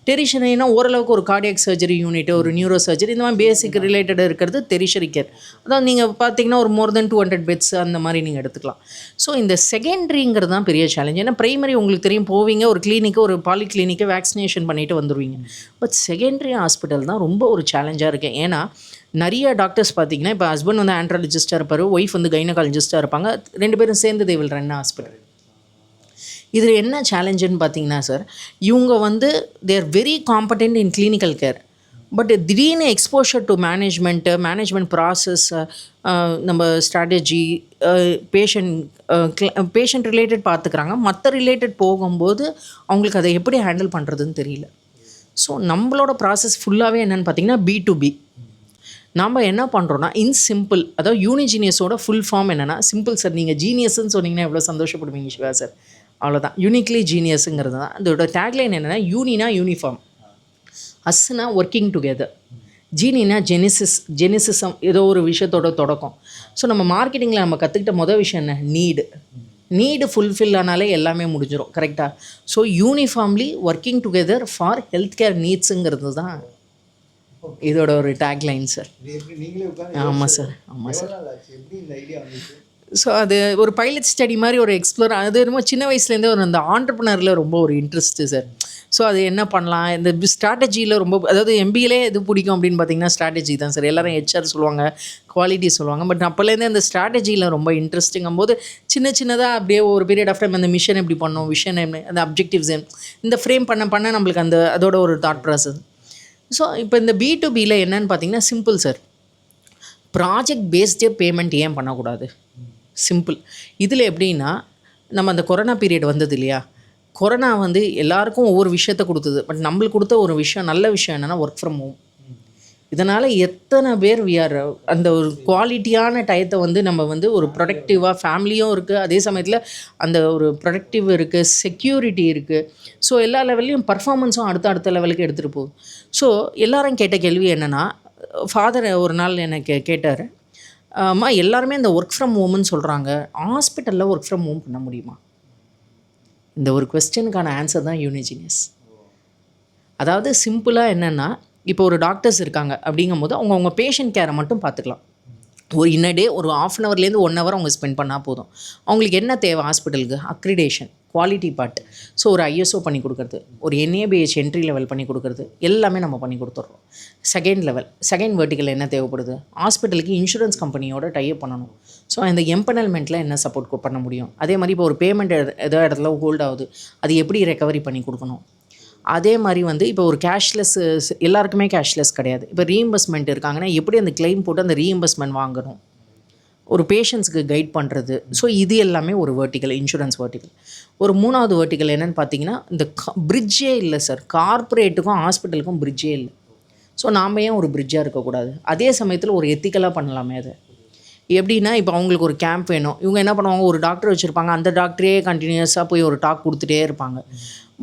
டெரிஷரினா ஓரளவுக்கு ஒரு கார்டியாக் சர்ஜரி யூனிட், ஒரு நியூரோ சர்ஜரி, இந்த மாதிரி பேசிக் ரிலேட்டடாக இருக்கிறது டெரிஷரி கேர். அதாவது நீங்கள் பார்த்தீங்கன்னா ஒரு மோர் தென் 200 பெட்ஸ் அந்த மாதிரி நீங்கள் எடுத்துக்கலாம். ஸோ இந்த செகண்டரிங்கிறது தான் பெரிய சேலஞ்ச். ஏன்னா பிரைமரி உங்களுக்கு தெரியும், போவீங்க ஒரு கிளினிக்கு, ஒரு பாலிகிளினிக்கு வேக்சினேஷன் பண்ணிவிட்டு வந்துடுவீங்க. பட் செகண்டரி ஹாஸ்பிட்டல் தான் ரொம்ப ஒரு சேலஞ்சாக இருக்குது. ஏன்னா நிறைய டாக்டர்ஸ் பார்த்தீங்கன்னா, இப்போ ஹஸ்பண்ட் வந்து ஆண்ட்ராலஜிஸ்ட்டாக இருப்பார், ஒய்ஃப் வந்து கைனகாலஜிஸ்ட்டாக இருப்பாங்க, 2 பேரும் சேர்ந்து தே வில் ரன் ஹாஸ்பிட்டல். இதில் என்ன சேலஞ்சுன்னு பார்த்தீங்கன்னா சார், இவங்க வந்து they are very competent in clinical care. But திடீர்னு எக்ஸ்போஷர் டு மேனேஜ்மெண்ட் ப்ராசஸ், நம்ம ஸ்ட்ராட்டஜி, பேஷண்ட் ரிலேட்டட் பார்த்துக்கிறாங்க. மற்ற ரிலேட்டட் போகும்போது அவங்களுக்கு அதை எப்படி ஹேண்டில் பண்ணுறதுன்னு தெரியல. ஸோ நம்மளோட ப்ராசஸ் ஃபுல்லாகவே என்னென்னு பார்த்தீங்கன்னா B2B. நாம் என்ன பண்ணுறோன்னா சிம்பிள், அதாவது யூனிஜீனியஸோட ஃபுல் ஃபார்ம் என்னென்னா சிம்பிள் சார். நீங்கள் ஜீனியஸ்ன்னு சொன்னீங்கன்னா எவ்வளோ சந்தோஷப்படுவீங்க சிவா சார். அவ்வளோதான், யூனிக்லி ஜீனியஸுங்கிறது தான். அதோட டேக்லைன் என்னென்னா, யூனினா யூனிஃபார்ம், அஸ்னா ஒர்க்கிங் டுகெதர், ஜீனினா ஜெனிசிசம், ஏதோ ஒரு விஷயத்தோட தொடக்கம். ஸோ நம்ம மார்க்கெட்டிங்கில் நம்ம கற்றுக்கிட்ட மொதல் விஷயம் என்ன, நீடு ஃபுல்ஃபில் ஆனாலே எல்லாமே முடிஞ்சிடும், கரெக்டாக? So uniformly working together for health care நீட்ஸுங்கிறது தான் இதோட ஒரு டேக்லைன் சார். ஆமாம் சார். ஸோ அது ஒரு பைலட் ஸ்டடி மாதிரி ஒரு எக்ஸ்ப்ளோர், அது என்னமோ சின்ன வயசுலேருந்தே ஒரு அந்த ஆண்டர்ப்ரனரில் ரொம்ப ஒரு இன்ட்ரெஸ்ட்டு சார். ஸோ அது என்ன பண்ணலாம், இந்த ஸ்ட்ராட்டஜியில் ரொம்ப, அதாவது எம்பிஏலே எது பிடிக்கும் அப்படின்னு பார்த்தீங்கன்னா ஸ்ட்ராட்டஜி தான் சார். எல்லோரும் ஹெச்ஆர் சொல்லுவாங்க, குவாலிட்டி சொல்லுவாங்க. பட் அப்போலேருந்தே அந்த ஸ்ட்ராட்டஜியில் ரொம்ப இன்ட்ரெஸ்டிங்கும் போது சின்ன சின்னதாக அப்படியே ஒரு பீரியட் ஆஃப் டைம் அந்த மிஷன் எப்படி பண்ணணும், விஷன் என்ன, அந்த அப்ஜெக்டிவ்ஸ் இந்த ஃப்ரேம் பண்ண நம்மளுக்கு அந்த அதோட ஒரு தாட் ப்ராசஸ். ஸோ இப்போ இந்த B2Bயில் என்னன்னு பார்த்தீங்கன்னா சிம்பிள் சார். ப்ராஜெக்ட் பேஸ்டே பேமெண்ட் ஏன் பண்ணக்கூடாது? சிம்பிள். இதில் எப்படின்னா, நம்ம அந்த கொரோனா பீரியட் வந்தது இல்லையா, கொரோனா வந்து எல்லாருக்கும் ஒவ்வொரு விஷயத்த கொடுத்தது. பட் நம்மளுக்கு கொடுத்த ஒரு விஷயம், நல்ல விஷயம் என்னென்னா ஒர்க் ஃப்ரம் ஹோம். இதனால் எத்தனை பேர் அந்த ஒரு குவாலிட்டியான டயத்தை வந்து நம்ம வந்து ஒரு ப்ரொடக்டிவாக, ஃபேமிலியும் இருக்குது, அதே சமயத்தில் அந்த ஒரு ப்ரொடக்டிவ் இருக்குது, செக்யூரிட்டி இருக்குது. ஸோ எல்லா லெவல்லையும் பர்ஃபார்மன்ஸும் அடுத்த லெவலுக்கு எடுத்துகிட்டு போகுது. ஸோ எல்லாரும் கேட்ட கேள்வி என்னென்னா, ஃபாதர் ஒரு நாள் எனக்கு கேட்டார், அம்மா எல்லாருமே இந்த ஒர்க் ஃப்ரம் ஹோம்னு சொல்கிறாங்க, ஹாஸ்பிட்டலில் ஒர்க் ஃப்ரம் ஹோம் பண்ண முடியுமா? இந்த ஒரு கொஸ்டினுக்கான ஆன்சர் தான் யூனிஜினியஸ். அதாவது சிம்பிளாக என்னென்னா, இப்போ ஒரு டாக்டர்ஸ் இருக்காங்க அப்படிங்கும்போது அவங்க பேஷண்ட் கேரை மட்டும் பார்த்துக்கலாம். ஒரு இன்னடே ஒரு 1/2 ஹவர்லேருந்து 1 ஹவர் அவங்க ஸ்பெண்ட் பண்ணால் போதும். அவங்களுக்கு என்ன தேவை ஹாஸ்பிட்டலுக்கு? Accreditation, quality part. ஸோ ஒரு ISO பண்ணி கொடுக்குறது, ஒரு NABH என்ட்ரி லெவல் பண்ணி கொடுக்குறது, எல்லாமே நம்ம பண்ணி கொடுத்துட்றோம். செகண்ட் வெர்டிக்கல் என்ன தேவைப்படுது? ஹாஸ்பிட்டலுக்கு இன்சூரன்ஸ் கம்பெனியோட டைப் பண்ணணும். ஸோ அந்த எம்பனல்மெண்ட்டில் என்ன சப்போர்ட் பண்ண முடியும்? அதே மாதிரி இப்போ ஒரு பேமெண்ட் ஏதோ இடத்துல ஹோல்ட் ஆகுது, அது எப்படி ரெக்கவரி பண்ணி கொடுக்கணும்? அதே மாதிரி வந்து இப்போ ஒரு கேஷ்லெஸ், எல்லாருக்குமே கேஷ்லெஸ் கிடையாது. இப்போ ரீஎம்பர்ஸ்மெண்ட் இருக்காங்கன்னா எப்படி அந்த கிளைம் போட்டு அந்த ரீஎம்பர்ஸ்மெண்ட் வாங்கணும், ஒரு பேஷண்ட்ஸுக்கு கைட் பண்ணுறது. ஸோ இது எல்லாமே ஒரு வெர்டிக்கல், இன்சூரன்ஸ் வெர்டிக்கல். ஒரு 3வது வெர்டிக்கல் என்னென்னு பார்த்தீங்கன்னா, இந்த பிரிட்ஜே இல்லை சார், கார்ப்பரேட்டுக்கும் ஹாஸ்பிட்டலுக்கும் பிரிட்ஜே இல்லை. ஸோ நாம் ஏன் ஒரு பிரிட்ஜாக இருக்கக்கூடாது? அதே சமயத்தில் ஒரு எத்திக்கலாக பண்ணலாமே அது. எப்படின்னா, இப்போ அவங்களுக்கு ஒரு கேம்ப் வேணும், இவங்க என்ன பண்ணுவாங்க, ஒரு டாக்டர் வச்சுருப்பாங்க, அந்த டாக்டரே கண்டினியூஸாக போய் ஒரு டாக் கொடுத்துட்டே இருப்பாங்க.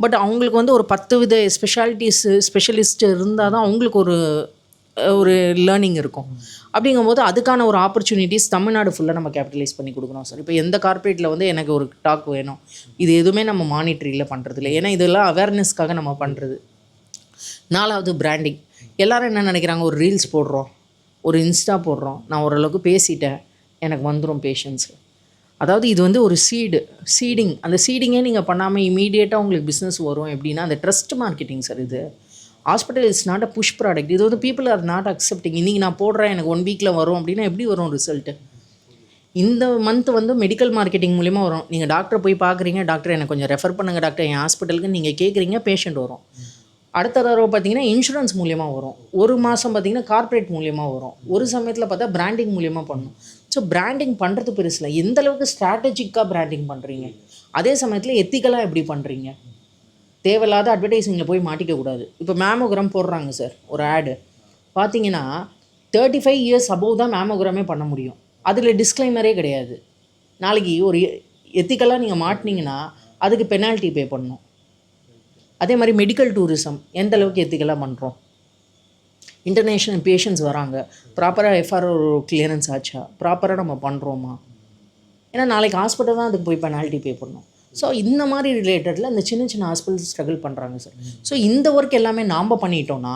பட் அவங்களுக்கு வந்து ஒரு 10 வித ஸ்பெஷலிஸ்ட் இருந்தால் தான் அவங்களுக்கு ஒரு லேர்னிங் இருக்கும். அப்படிங்கும்போது அதுக்கான ஒரு ஆப்பர்ச்சுனிட்டிஸ் தமிழ்நாடு ஃபுல்லாக நம்ம கேபிட்டலைஸ் பண்ணி கொடுக்கணும் சார். இப்போ எந்த கார்ப்பரேட்டில் வந்து எனக்கு ஒரு டாக் வேணும், இது எதுவுமே நம்ம மானிட்டரியில் பண்ணுறது இல்லை. ஏன்னா இதெல்லாம் அவேர்னஸ்க்காக நம்ம பண்ணுறது. 4வது பிராண்டிங். எல்லோரும் என்ன நினைக்கிறாங்க, ஒரு ரீல்ஸ் போடுறோம், ஒரு இன்ஸ்டா போடுறோம், நான் ஓரளவுக்கு பேசிட்டேன், எனக்கு வந்துடும் பேஷன்ஸு. அதாவது இது வந்து ஒரு சீடிங். அந்த சீடிங்கே நீங்கள் பண்ணாமல் இமீடியட்டாக உங்களுக்கு பிஸ்னஸ் வரும். எப்படின்னா அந்த ட்ரஸ்ட் மார்க்கெட்டிங் சார். இது hospital is not a push product. இது வந்து பீப்புள் ஆர் நாட் அக்செப்டிங். இன்றைக்கி நான் போடுறேன், எனக்கு 1 வீக்கில் வரும் அப்படின்னா எப்படி வரும் ரிசல்ட்டு? இந்த மந்த் வந்து மெடிக்கல் மார்க்கெட்டிங் மூலிமா வரும். நீங்கள் டாக்டரை போய் பார்க்குறீங்க, டாக்டர் எனக்கு கொஞ்சம் ரெஃபர் பண்ணுங்கள் டாக்டர் என் ஹாஸ்பிட்டலுக்கு நீங்கள் கேட்குறீங்க, பேஷண்ட் வரும். அடுத்த தடவை பார்த்தீங்கன்னா இன்சூரன்ஸ் மூலியமாக வரும். ஒரு மாதம் பார்த்தீங்கன்னா கார்ப்பரேட் மூலியமாக வரும். ஒரு சமயத்தில் பார்த்தா பிராண்டிங் மூலியமாக பண்ணணும். ஸோ பிராண்டிங் பண்ணுறது பெருசில் எந்த அளவுக்கு ஸ்ட்ராட்டஜிக்காக பிராண்டிங் பண்ணுறீங்க, அதே சமயத்தில் எத்திக்கலாக எப்படி பண்ணுறீங்க? தேவையில்லாத அட்வர்டைஸிங்கில் போய் மாட்டிக்கக்கூடாது. இப்போ மேமோகிராம் போடுறாங்க சார், ஒரு ஆடு பார்த்தீங்கன்னா 35 இயர்ஸ் அபோவ் தான் மேமோகிராமே பண்ண முடியும். அதில் டிஸ்க்ளைமரே கிடையாது. நாளைக்கு ஒரு எத்திக்கலாக நீங்கள் மாட்டினீங்கன்னா அதுக்கு பெனால்ட்டி பே பண்ணணும். அதே மாதிரி மெடிக்கல் டூரிசம் எந்த அளவுக்கு எத்திக்கலாக பண்ணுறோம்? இன்டர்நேஷ்னல் பேஷண்ட்ஸ் வராங்க, ப்ராப்பராக FRO கிளியரன்ஸ் ஆச்சா, ப்ராப்பராக நம்ம பண்ணுறோமா? ஏன்னா நாளைக்கு ஹாஸ்பிட்டல் தான் அதுக்கு போய் பெனால்ட்டி பே பண்ணணும். ஸோ இந்த மாதிரி ரிலேட்டடில் இந்த சின்ன சின்ன ஹாஸ்பிட்டல்ஸ் ஸ்ட்ரகிள் பண்ணுறாங்க சார். ஸோ இந்த ஒர்க் எல்லாமே நாம் பண்ணிட்டோன்னா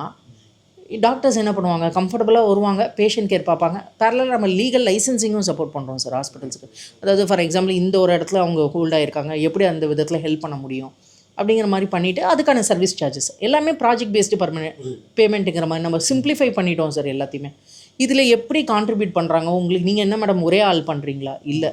டாக்டர்ஸ் என்ன பண்ணுவாங்க, கம்ஃபர்டபுளாக வருவாங்க, பேஷண்ட் கேர் பார்ப்பாங்க. பேரலாக நம்ம லீகல் லைசன்சிங்கும் சப்போர்ட் பண்ணுறோம் சார் ஹாஸ்பிட்டல்ஸுக்கு. அதாவது ஃபார் எக்ஸாம்பிள் இந்த ஒரு இடத்துல அவங்க ஹோல்ட் ஆகிருக்காங்க, எப்படி அந்த விதத்தில் ஹெல்ப் பண்ண முடியும் அப்படிங்கிற மாதிரி பண்ணிவிட்டு அதுக்கான சர்வீஸ் சார்ஜஸ் எல்லாமே ப்ராஜெக்ட் பேஸ்டு பேமெண்ட்டுங்கிற மாதிரி நம்ம சிம்பிளிஃபை பண்ணிட்டோம் சார் எல்லாத்தையுமே. இதில் எப்படி கான்ட்ரிபியூட் பண்ணுறாங்க உங்களுக்கு? நீங்கள் என்ன மேடம் ஒரே ஆள் பண்ணுறீங்களா? இல்லை,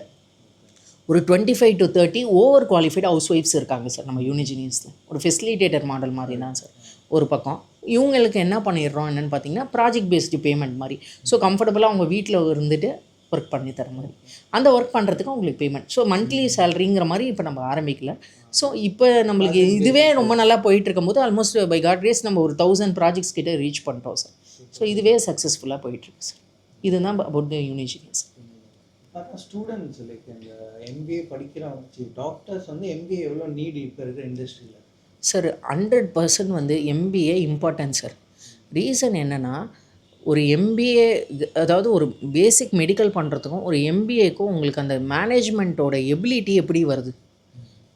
ஒரு 25 to 30 ஓவர் குவாலிஃபைடு ஹவுஸ் ஒய்ஃப்ஸ் இருக்காங்க சார் நம்ம யூனிஜினியஸில். ஒரு ஃபெசிலிட்டேட்டர் மாடல் மாதிரி தான் சார் ஒரு பக்கம். இவங்களுக்கு என்ன பண்ணிடுறோம் என்னென்னு பார்த்தீங்கன்னா ப்ராஜெக்ட் பேஸ்டு பேமெண்ட் மாதிரி. ஸோ கம்ஃபர்டபுளாக அவங்க வீட்டில் இருந்துட்டு ஒர்க் பண்ணி தர மாதிரி, அந்த ஒர்க் பண்ணுறதுக்கு உங்களுக்கு பேமெண்ட். ஸோ மந்த்லி சேலரிங்கிற மாதிரி இப்போ நம்ம ஆரம்பிக்கல. ஸோ இப்போ நம்மளுக்கு இதுவே ரொம்ப நல்லா போயிட்டு இருக்கும்போது ஆல்மோஸ்ட் பை காட் கிரேஸ் நம்ம ஒரு 1000 ப்ராஜெக்ட்ஸ் கிட்டே ரீச் பண்ணிட்டோம் சார். ஸோ இதுவே சக்ஸஸ்ஃபுல்லாக போயிட்டுருக்கு சார். இதுதான் அபவுட் த யூனிஜினியஸ். ஸ்டூடெண்ட்ஸ் லைக் இந்த MBA படிக்கிறவங்க டாக்டர்ஸ் வந்து MBA எவ்வளோ நீட் இப்போ இருக்கிற இண்டஸ்ட்ரியில்? சார் 100% வந்து MBA இம்பார்ட்டன்ட் சார். ரீசன் என்னென்னா, ஒரு MBA அதாவது ஒரு பேசிக் மெடிக்கல் பண்ணுறதுக்கும் ஒரு MBAக்கும் உங்களுக்கு அந்த மேனேஜ்மெண்ட்டோட எபிலிட்டி எப்படி வருது,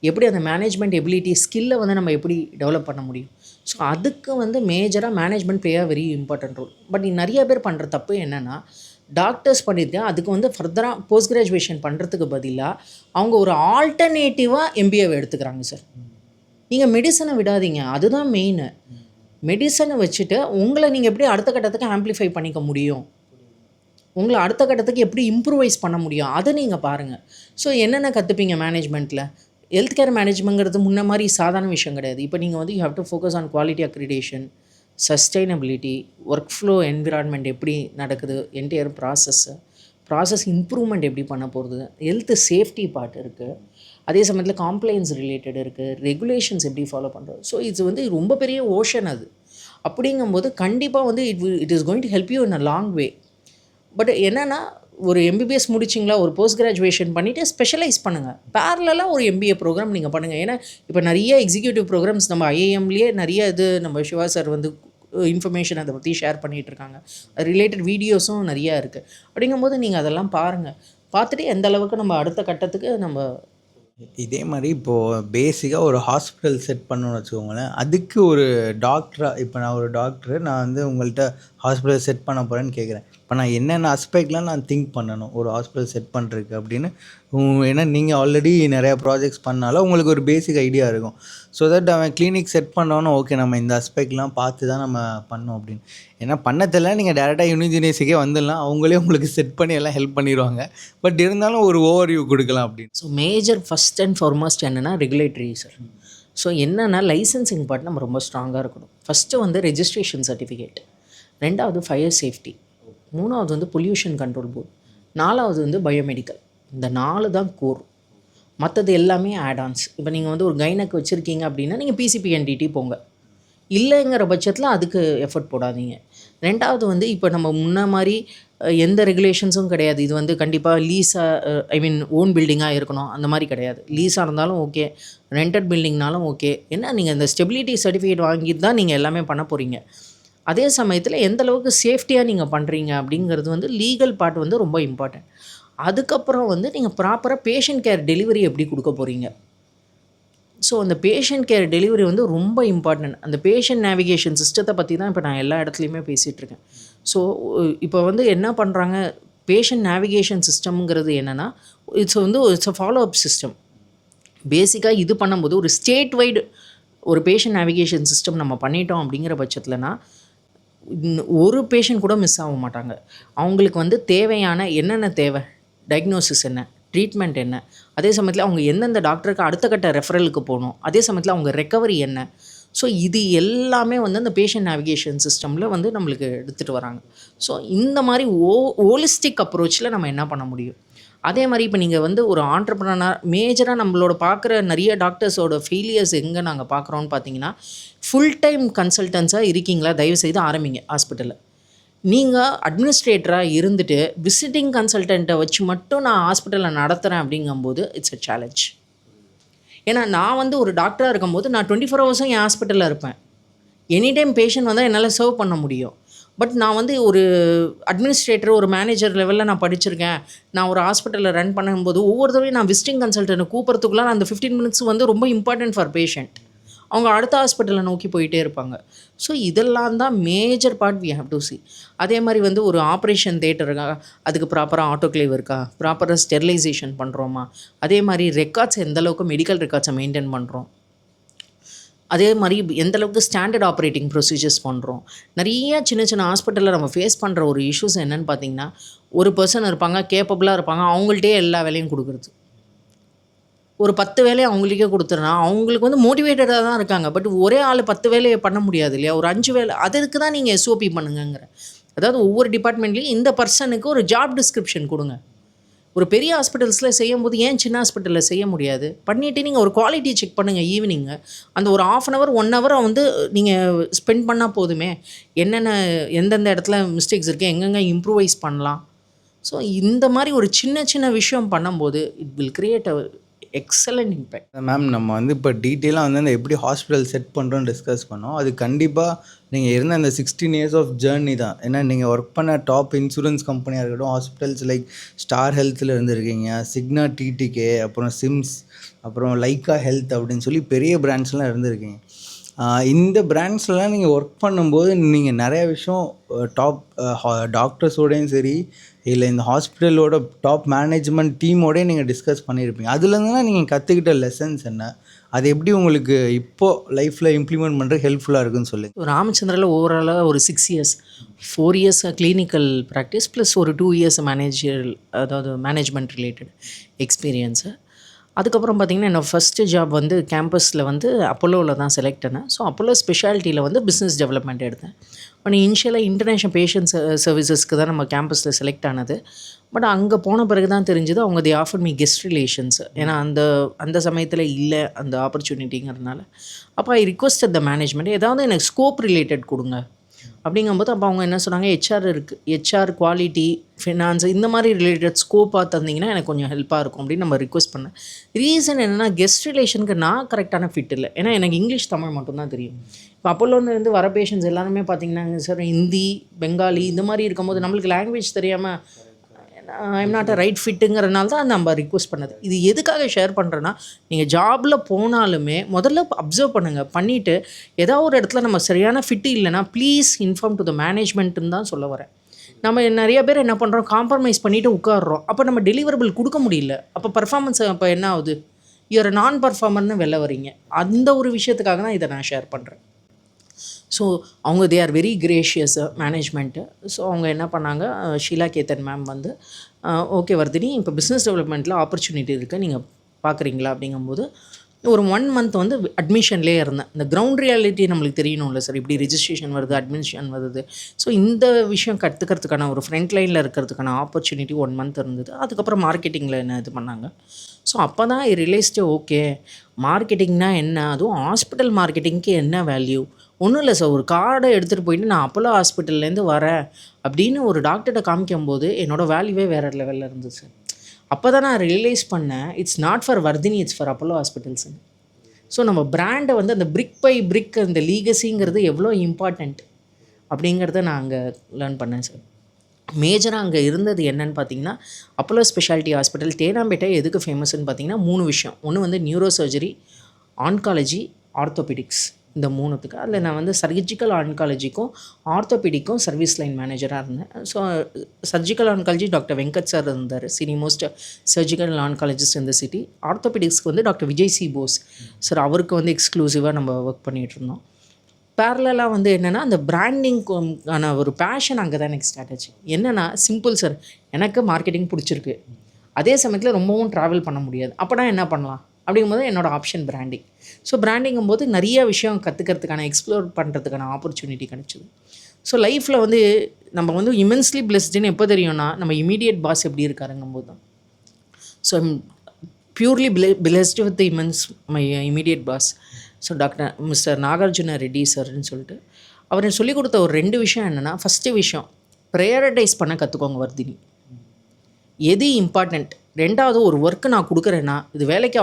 எப்படி அந்த மேனேஜ்மெண்ட் எபிலிட்டி ஸ்கில்லை வந்து நம்ம எப்படி டெவலப் பண்ண முடியும். ஸோ அதுக்கு வந்து மேஜராக management play very important role. But நிறைய பேர் பண்ணுற தப்பு என்னென்னா, டாக்டர்ஸ் பண்ணியிருக்கேன். அதுக்கு வந்து ஃபர்தராக போஸ்ட் கிராஜுவேஷன் பண்ணுறதுக்கு பதிலாக அவங்க ஒரு ஆல்டர்னேட்டிவாக எம்பிஏவை எடுத்துக்கிறாங்க சார். நீங்கள் மெடிசனை விடாதீங்க, அதுதான் மெயின். மெடிசனை வச்சுட்டு உங்களை நீங்கள் எப்படி அடுத்த கட்டத்துக்கு ஆம்ப்ளிஃபை பண்ணிக்க முடியும், உங்களை அடுத்த கட்டத்துக்கு எப்படி இம்ப்ரூவைஸ் பண்ண முடியும், அதை நீங்கள் பாருங்கள். ஸோ என்னென்ன கற்றுப்பீங்க மேனேஜ்மெண்ட்டில்? ஹெல்த் கேர் மேனேஜ்மெண்ட்ங்கிறது முன்ன மாதிரி சாதாரண விஷயம் கிடையாது. இப்போ நீங்கள் வந்து you have to focus on quality accreditation, sustainability, work flow environment எப்படி நடக்குது, என்டையர் ப்ராசஸ் இம்ப்ரூவ்மெண்ட் எப்படி பண்ண போகிறது, ஹெல்த் சேஃப்டி பார்ட் இருக்குது, அதே சமயத்தில் காம்ப்ளைன்ஸ் ரிலேட்டட் இருக்குது, ரெகுலேஷன்ஸ் எப்படி ஃபாலோ பண்ணுறது. ஸோ இது வந்து ரொம்ப பெரிய ஓஷன் அது. அப்படிங்கும்போது கண்டிப்பாக வந்து it is going to help you in a long way. But என்னென்னா ஒரு எம்பிபிஎஸ் முடிச்சிங்களா, ஒரு போஸ்ட் கிராஜுவேஷன் பண்ணிவிட்டு ஸ்பெஷலைஸ் பண்ணுங்கள். பேரலாக ஒரு எம்பிஏ ப்ரோக்ராம் நீங்கள் பண்ணுங்கள். ஏன்னா இப்போ நிறைய எக்ஸிக்யூட்டிவ் ப்ரோக்ராம்ஸ் நம்ம ஐஏஎம்லேயே நிறைய இது நம்ம சிவா சார் வந்து இன்ஃபர்மேஷன் அதை பற்றி ஷேர் பண்ணிகிட்ருக்காங்க. ரிலேட்டட் வீடியோஸும் நிறையா இருக்குது. அப்படிங்கும்போது நீங்கள் அதெல்லாம் பாருங்கள். பார்த்துட்டு எந்த அளவுக்கு நம்ம அடுத்த கட்டத்துக்கு நம்ம இதே மாதிரி இப்போது பேசிக்காக ஒரு ஹாஸ்பிட்டல் செட் பண்ணணும்னு வச்சுக்கோங்களேன். அதுக்கு ஒரு டாக்டராக, இப்போ நான் ஒரு டாக்டரு, நான் வந்து உங்கள்கிட்ட ஹாஸ்பிட்டல் செட் பண்ண போகிறேன்னு கேட்குறேன். இப்போ நான் என்னென்ன அஸ்பெக்ட்லாம் நான் திங்க் பண்ணணும் ஒரு ஹாஸ்பிட்டல் செட் பண்ணுறதுக்கு அப்படின்னு. ஏன்னா நீங்கள் ஆல்ரெடி நிறையா ப்ராஜெக்ட்ஸ் பண்ணாலும் உங்களுக்கு ஒரு பேசிக் ஐடியா இருக்கும். ஸோ தட் அவன் கிளினிக் செட் பண்ணோன்னு ஓகே நம்ம இந்த அஸ்பெக்ட்லாம் பார்த்து தான் நம்ம பண்ணோம் அப்படின்னு. ஏன்னா பண்ணதில்ல நீங்கள் டேரெக்டாக யூனிஜினியஸுக்கே வந்துடலாம், அவங்களே உங்களுக்கு செட் பண்ணி எல்லாம் ஹெல்ப் பண்ணிடுவாங்க. பட் இருந்தாலும் ஒரு ஓவர்வியூ கொடுக்கலாம் அப்படின்னு. So major first and foremost என்னென்னா ரெகுலேட்டரி சார். ஸோ என்னென்னா லைசன்சிங் பார்ட் நம்ம ரொம்ப ஸ்ட்ராங்காக இருக்கணும். ஃபஸ்ட்டு வந்து ரெஜிஸ்ட்ரேஷன் சர்டிஃபிகேட், ரெண்டாவது ஃபயர் சேஃப்டி, மூணாவது வந்து பொல்யூஷன் கண்ட்ரோல் போர்டு, நாலாவது வந்து பயோமெடிக்கல். இந்த 4 தான் கோர். மற்றது எல்லாமே ஆடான்ஸ். இப்போ நீங்கள் வந்து ஒரு கைனக் வச்சுருக்கீங்க அப்படின்னா நீங்கள் பிசிபிஎன்டிடி போங்க. இல்லைங்கிற பட்சத்தில் அதுக்கு எஃபர்ட் போடாதீங்க. ரெண்டாவது வந்து இப்போ நம்ம முன்ன மாதிரி எந்த ரெகுலேஷன்ஸும் கிடையாது. இது வந்து கண்டிப்பாக லீஸாக ஓன் பில்டிங்காக இருக்கணும் அந்த மாதிரி கிடையாது. லீஸாக இருந்தாலும் ஓகே, ரெண்டட் பில்டிங்னாலும் ஓகே. ஏன்னா நீங்கள் இந்த ஸ்டெபிலிட்டி சர்டிஃபிகேட் வாங்கிட்டு தான் நீங்கள் எல்லாமே பண்ண போகிறீங்க. அதே சமயத்தில் எந்த அளவுக்கு சேஃப்டியாக நீங்கள் பண்ணுறீங்க அப்படிங்கிறது வந்து லீகல் பார்ட் வந்து ரொம்ப இம்பார்ட்டன்ட். அதுக்கப்புறம் வந்து நீங்கள் ப்ராப்பராக பேஷண்ட் கேர் டெலிவரி எப்படி கொடுக்க போகிறீங்க. ஸோ அந்த பேஷண்ட் கேர் டெலிவரி வந்து ரொம்ப இம்பார்ட்டன்ட். அந்த பேஷண்ட் நேவிகேஷன் சிஸ்டத்தை பற்றி தான் இப்போ நான் எல்லா இடத்துலையுமே பேசிகிட்ருக்கேன். ஸோ இப்போ வந்து என்ன பண்ணுறாங்க, பேஷண்ட் நேவிகேஷன் சிஸ்டம்ங்கிறது என்னென்னா it's a follow up system. பேசிக்காக இது பண்ணும்போது ஒரு ஸ்டேட் வைடு ஒரு பேஷண்ட் நேவிகேஷன் சிஸ்டம் நம்ம பண்ணிட்டோம் அப்படிங்கிற பட்சத்துலனா ஒரு பேஷண்ட் கூட மிஸ் ஆக மாட்டாங்க. அவங்களுக்கு வந்து தேவையான என்னென்ன தேவை, டயக்னோசிஸ் என்ன, ட்ரீட்மெண்ட் என்ன, அதே சமயத்தில் அவங்க எந்தெந்த டாக்டருக்கு அடுத்த கட்ட ரெஃபரலுக்கு போகணும், அதே சமயத்தில் அவங்க ரெக்கவரி என்ன. ஸோ இது எல்லாமே வந்து அந்த பேஷண்ட் நேவிகேஷன் சிஸ்டமில் வந்து நம்மளுக்கு எடுத்துகிட்டு வராங்க. ஸோ இந்த மாதிரி ஹோலிஸ்டிக் அப்ரோச்சில் நம்ம என்ன பண்ண முடியும். அதே மாதிரி இப்போ நீங்கள் வந்து ஒரு ஆண்டர்ப்ரனர் மேஜராக நம்மளோட பார்க்குற நிறைய டாக்டர்ஸோட ஃபெயிலியர்ஸ் எங்கே நாங்கள் பார்க்குறோன்னு பார்த்தீங்கன்னா, ஃபுல் டைம் கன்சல்டன்ஸாக இருக்கீங்களா, தயவுசெய்து ஆரம்பிங்க ஹாஸ்பிட்டலில். நீங்கள் அட்மினிஸ்ட்ரேட்டராக இருந்துட்டு விசிட்டிங் கன்சல்டண்ட்டை வச்சு மட்டும் நான் ஹாஸ்பிட்டலில் நடத்துகிறேன் அப்படிங்கும்போது இட்ஸ் அ சேலஞ்ச். ஏன்னா நான் வந்து ஒரு டாக்டராக இருக்கும்போது நான் 24 ஹவர்ஸும் என் ஹாஸ்பிட்டலில் இருப்பேன். எனி டைம் பேஷண்ட் வந்தால் என்னால் சர்வ் பண்ண முடியும். பட் நான் வந்து ஒரு அட்மினிஸ்ட்ரேட்டர், ஒரு மேனேஜர் லெவலில் நான் படிச்சிருக்கேன். நான் ஒரு ஹாஸ்பிட்டலில் ரன் பண்ணும்போது ஒவ்வொரு தடவையும் நான் விசிட்டிங் கன்சல்டன்ட்டை கூப்பிட்றதுக்குள்ள அந்த 15 மினிட்ஸ் வந்து ரொம்ப இம்பார்ட்டன்ட் ஃபார் பேஷண்ட். அவங்க அடுத்த ஹாஸ்பிட்டலை நோக்கி போயிட்டே இருப்பாங்க. ஸோ இதெல்லாம் தான் major part we have to see. அதே மாதிரி வந்து ஒரு ஆப்ரேஷன் தியேட்டர் இருக்கா, அதுக்கு ப்ராப்பராக ஆட்டோக்ளேவ் இருக்கா, ப்ராப்பராக ஸ்டெரிலைசேஷன் பண்ணுறோமா, அதே மாதிரி ரெக்கார்ட்ஸ் எந்தளவுக்கு மெடிக்கல் ரெக்கார்ட்ஸை மெயின்டைன் பண்ணுறோம், அதே மாதிரி எந்தளவுக்கு ஸ்டாண்டர்ட் ஆப்ரேட்டிங் ப்ரொசீஜர்ஸ் பண்ணுறோம். நிறைய சின்ன சின்ன ஹாஸ்பிட்டலில் நம்ம ஃபேஸ் பண்ணுற ஒரு இஷ்யூஸ் என்னென்னு பார்த்தீங்கன்னா, ஒரு பர்சன் இருப்பாங்க, கேப்பபிளாக இருப்பாங்க, அவங்கள்ட்டே எல்லா வேலையும் கொடுக்குறது. ஒரு 10 வேலையை அவங்களுக்கே கொடுத்துருனா அவங்களுக்கு வந்து மோட்டிவேட்டடாக தான் இருக்காங்க. பட் ஒரே ஆள் 10 வேலையை பண்ண முடியாது இல்லையா. ஒரு 5 வேலை அதுக்கு தான் நீங்கள் எஸ்ஓபி பண்ணுங்கங்கிற. அதாவது ஒவ்வொரு டிபார்ட்மெண்ட்லேயும் இந்த பர்சனுக்கு ஒரு ஜாப் டிஸ்கிரிப்ஷன் கொடுங்க. ஒரு பெரிய ஹாஸ்பிட்டல்ஸில் செய்யும்போது ஏன் சின்ன ஹாஸ்பிட்டலில் செய்ய முடியாது? பண்ணிவிட்டு நீங்கள் ஒரு குவாலிட்டி செக் பண்ணுங்கள். ஈவினிங்கு அந்த ஒரு 1/2 hour 1 hour வந்து நீங்கள் ஸ்பெண்ட் பண்ணால் போதுமே. என்னென்ன எந்தெந்த இடத்துல மிஸ்டேக்ஸ் இருக்குது, எங்கெங்கே இம்ப்ரூவைஸ் பண்ணலாம். ஸோ இந்த மாதிரி ஒரு சின்ன சின்ன விஷயம் பண்ணும்போது it will create a excellent impact. Ma'am, நம்ம வந்து இப்போ டீட்டெயிலாக வந்து அந்த எப்படி ஹாஸ்பிட்டல் செட் பண்ணுறோன்னு டிஸ்கஸ் பண்ணோம். அது கண்டிப்பாக நீங்கள் இருந்த அந்த 16 years ஆஃப் ஜேர்னி தான். ஏன்னா நீங்கள் ஒர்க் பண்ண டாப் இன்சூரன்ஸ் கம்பெனியாக இருக்கட்டும், ஹாஸ்பிட்டல்ஸ் லைக் ஸ்டார் ஹெல்த்தில் இருந்திருக்கீங்க, சிக்னா டிடிகே, அப்புறம் சிம்ஸ், அப்புறம் லைக்கா ஹெல்த் அப்படின்னு சொல்லி பெரிய பிராண்ட்ஸ்லாம் இருந்திருக்கீங்க. இந்த பிராண்ட்ஸ்லாம் நீங்கள் ஒர்க் பண்ணும்போது நீங்கள் நிறைய விஷயம் டாப் டாக்டர்ஸோடையும் சரி இல்லை இந்த ஹாஸ்பிட்டலோட டாப் மேனேஜ்மெண்ட் டீமோடய நீங்கள் டிஸ்கஸ் பண்ணியிருப்பீங்க. அதுலேருந்துலாம் நீங்கள் கற்றுக்கிட்ட லெசன்ஸ் என்ன? அது எப்படி உங்களுக்கு இப்போது லைஃப்பில் இம்ப்ளிமெண்ட் பண்ணுறது ஹெல்ப்ஃபுல்லாக இருக்குன்னு சொல்லுங்கள். ராமச்சந்திராவில் ஓவராலாக ஒரு 6 years 4 years clinical practice plus ஒரு 2 இயர்ஸ் மேனேஜியல், அதாவது மேனேஜ்மெண்ட் ரிலேட்டட் எக்ஸ்பீரியன்ஸு. அதுக்கப்புறம் பார்த்திங்கன்னா என்னோடய ஃபஸ்ட்டு ஜாப் வந்து கேம்பஸில் வந்து அப்போலோவில் தான் செலக்ட் ஆனேன். ஸோ அப்போலோ ஸ்பெஷாலிட்டியில் வந்து பிஸ்னஸ் டெவலப்மெண்ட் எடுத்தேன். பட் இனிஷியலாக இன்டர்நேஷ்னல் பேஷண்ட் சர்வீசஸ்க்கு தான் நம்ம கேம்பஸில் செலக்ட் ஆனது. பட் அங்கே போன பிறகு தான் தெரிஞ்சது அவங்க தி ஆஃபர் மீ கெஸ்ட் ரிலேஷன்ஸ். ஏன்னா அந்த சமயத்தில் இல்லை அந்த ஆப்பர்ச்சுனிட்டிங்கிறதுனால. அப்போ ஐ ரிக்வஸ்டட் த மேனேஜ்மெண்ட் ஏதாவது எனக்கு ஸ்கோப் ரிலேட்டட் கொடுங்க அப்படிங்கும்போது அப்போ அவங்க என்ன சொன்னாங்க, ஹெச்ஆர் குவாலிட்டி ஃபினான்ஸ் இந்த மாதிரி ரிலேட்டட் ஸ்கோப்பாக தந்தீங்கன்னா எனக்கு கொஞ்சம் ஹெல்ப்பாக இருக்கும் அப்படின்னு நம்ம ரிக்வஸ்ட் பண்ணேன். ரீசன் என்னென்னா கெஸ்ட் ரிலேஷனுக்கு நான் கரெக்டான ஃபிட் இல்லை. ஏன்னா எனக்கு இங்கிலீஷ் தமிழ் மட்டும்தான் தெரியும். இப்போ அப்போலோந்து வர பேஷண்ட்ஸ் எல்லாருமே பார்த்தீங்கன்னா சார் ஹிந்தி பெங்காலி இந்த மாதிரி இருக்கும்போது நம்மளுக்கு லாங்குவேஜ் தெரியாமல் ஐம் நாட் அ ரைட் ஃபிட்டுங்கிறனால தான் நம்ம ரிக்வஸ்ட் பண்ணது. இது எதுக்காக ஷேர் பண்ணுறேன்னா, நீங்கள் ஜாபில் போனாலுமே முதல்ல அப்சர்வ் பண்ணுங்கள். பண்ணிவிட்டு ஏதாவது ஒரு இடத்துல நம்ம சரியான ஃபிட்டு இல்லைனா ப்ளீஸ் இன்ஃபார்ம் டு த மேனேஜ்மெண்ட்டுன்னு தான் சொல்ல வரேன். நம்ம நிறைய பேர் என்ன பண்ணுறோம், காம்ப்ரமைஸ் பண்ணிவிட்டு உட்காடுறோம். அப்போ நம்ம டெலிவரபிள் கொடுக்க முடியல. அப்போ பர்ஃபார்மன்ஸ் அப்போ என்ன ஆகுது, யூஆர் நான் பர்ஃபார்மர்னு வெளில வரீங்க. அந்த ஒரு விஷயத்துக்காக தான் இதை நான் ஷேர் பண்ணுறேன். ஸோ அவங்க they are very gracious management. So அவங்க என்ன பண்ணாங்க, ஷீலா கேத்தன் மேம் வந்து ஓகே வர்தினி இப்போ பிஸ்னஸ் டெவலப்மெண்ட்டில் ஆப்பர்ச்சுனிட்டி இருக்குது, நீங்கள் பார்க்குறீங்களா அப்படிங்கும்போது ஒரு 1 மந்த் வந்து அட்மிஷன்லேயே இருந்தேன். இந்த கிரவுண்ட் ரியாலிட்டி நம்மளுக்கு தெரியணும்ல சார், இப்படி ரிஜிஸ்ட்ரேஷன் வருது, அட்மிஷன் வருது. ஸோ இந்த விஷயம் கற்றுக்கிறதுக்கான ஒரு ஃப்ரண்ட் லைனில் இருக்கிறதுக்கான ஆப்பர்ச்சுனிட்டி 1 மந்த் இருந்தது. அதுக்கப்புறம் மார்க்கெட்டிங்கில் என்ன இது பண்ணாங்க. ஸோ அப்போ தான் ஐ ரியலைஸ்டு ஓகே மார்க்கெட்டிங்னால் என்ன, அதுவும் ஹாஸ்பிட்டல் மார்க்கெட்டிங்க்கு என்ன வேல்யூ. ஒன்றும் இல்லை சார், ஒரு கார்டை எடுத்துகிட்டு போயிட்டு நான் அப்போலோ ஹாஸ்பிட்டல்லேருந்து வரேன் அப்படின்னு ஒரு டாக்டர்கிட்ட காமிக்கும்போது என்னோடய வேல்யூவே வேறு லெவலில் இருந்துச்சு. அப்போ தான் நான் ரியலைஸ் பண்ணேன், it's not for Vardhini, it's for Apollo ஹாஸ்பிட்டல்ஸ்னு. ஸோ நம்ம பிராண்டை வந்து அந்த பிரிக் பை பிரிக் அந்த லீகசிங்கிறது எவ்வளோ இம்பார்ட்டண்ட் அப்படிங்கிறத நான் அங்கே லேர்ன் பண்ணேன் சார். மேஜராக அங்கே இருந்தது என்னன்னு பார்த்தீங்கன்னா, அப்போலோ ஸ்பெஷாலிட்டி ஹாஸ்பிட்டல் தேனாம்பேட்டை எதுக்கு ஃபேமஸ்ன்னு பார்த்தீங்கன்னா 3 விஷயம். ஒன்று வந்து நியூரோ சர்ஜரி, ஆன்காலஜி, ஆர்த்தோபெடிக்ஸ். இந்த 3த்துக்கு அதில் நான் வந்து சர்ஜிக்கல் ஆன்காலஜிக்கும் ஆர்த்தோபெடிக்கும் சர்வீஸ் லைன் மேனேஜராக இருந்தேன். So surgical oncology doctor Venkat sir இருந்தார், சினி மோஸ்ட் சர்ஜிக்கல் ஆன்காலஜிஸ்ட் இந்த சிட்டி. ஆர்த்தோபெடிக்ஸ்க்கு வந்து doctor Vijay C Bose sir, அவருக்கு வந்து எக்ஸ்க்ளூசிவாக நம்ம ஒர்க் பண்ணிகிட்டு இருந்தோம். பேரலாக வந்து என்னென்னா அந்த பிராண்டிங்கான ஒரு பேஷன் அங்கே தான் எனக்கு ஸ்டார்ட் ஆச்சு. என்னென்னா சிம்பிள் சார், எனக்கு மார்க்கெட்டிங் பிடிச்சிருக்கு, அதே சமயத்தில் ரொம்பவும் ட்ராவல் பண்ண முடியாது. அப்போனா என்ன பண்ணலாம் அப்படிங்கும்போது என்னோடய ஆப்ஷன் பிராண்டிங். ஸோ பிராண்டிங்கும் போது நிறைய விஷயம் கற்றுக்கிறதுக்கான எக்ஸ்ப்ளோர் பண்ணுறதுக்கான ஆப்பர்ச்சுனிட்டி கிடச்சிது. ஸோ லைஃப்பில் வந்து நம்ம வந்து இமென்ஸ்லி பிளெஸ்டுன்னு எப்போ தெரியும்னா நம்ம இமீடியட் பாஸ் எப்படி இருக்காருங்கும்போது தான். So I'm purely blessed with immense my immediate boss. So doctor mister Nagarjuna Reddy சார்ன்னு சொல்லிட்டு அவர் சொல்லிக் கொடுத்த ஒரு 2 விஷயம் என்னென்னா, ஃபஸ்ட்டு விஷயம் ப்ரையாரிட்டைஸ் பண்ண கற்றுக்கோங்க வர்தினி. எது இம்பார்ட்டண்ட், 2வது ஒரு ஒர்க்கு நான் கொடுக்குறேன்னா இது வேலைக்கு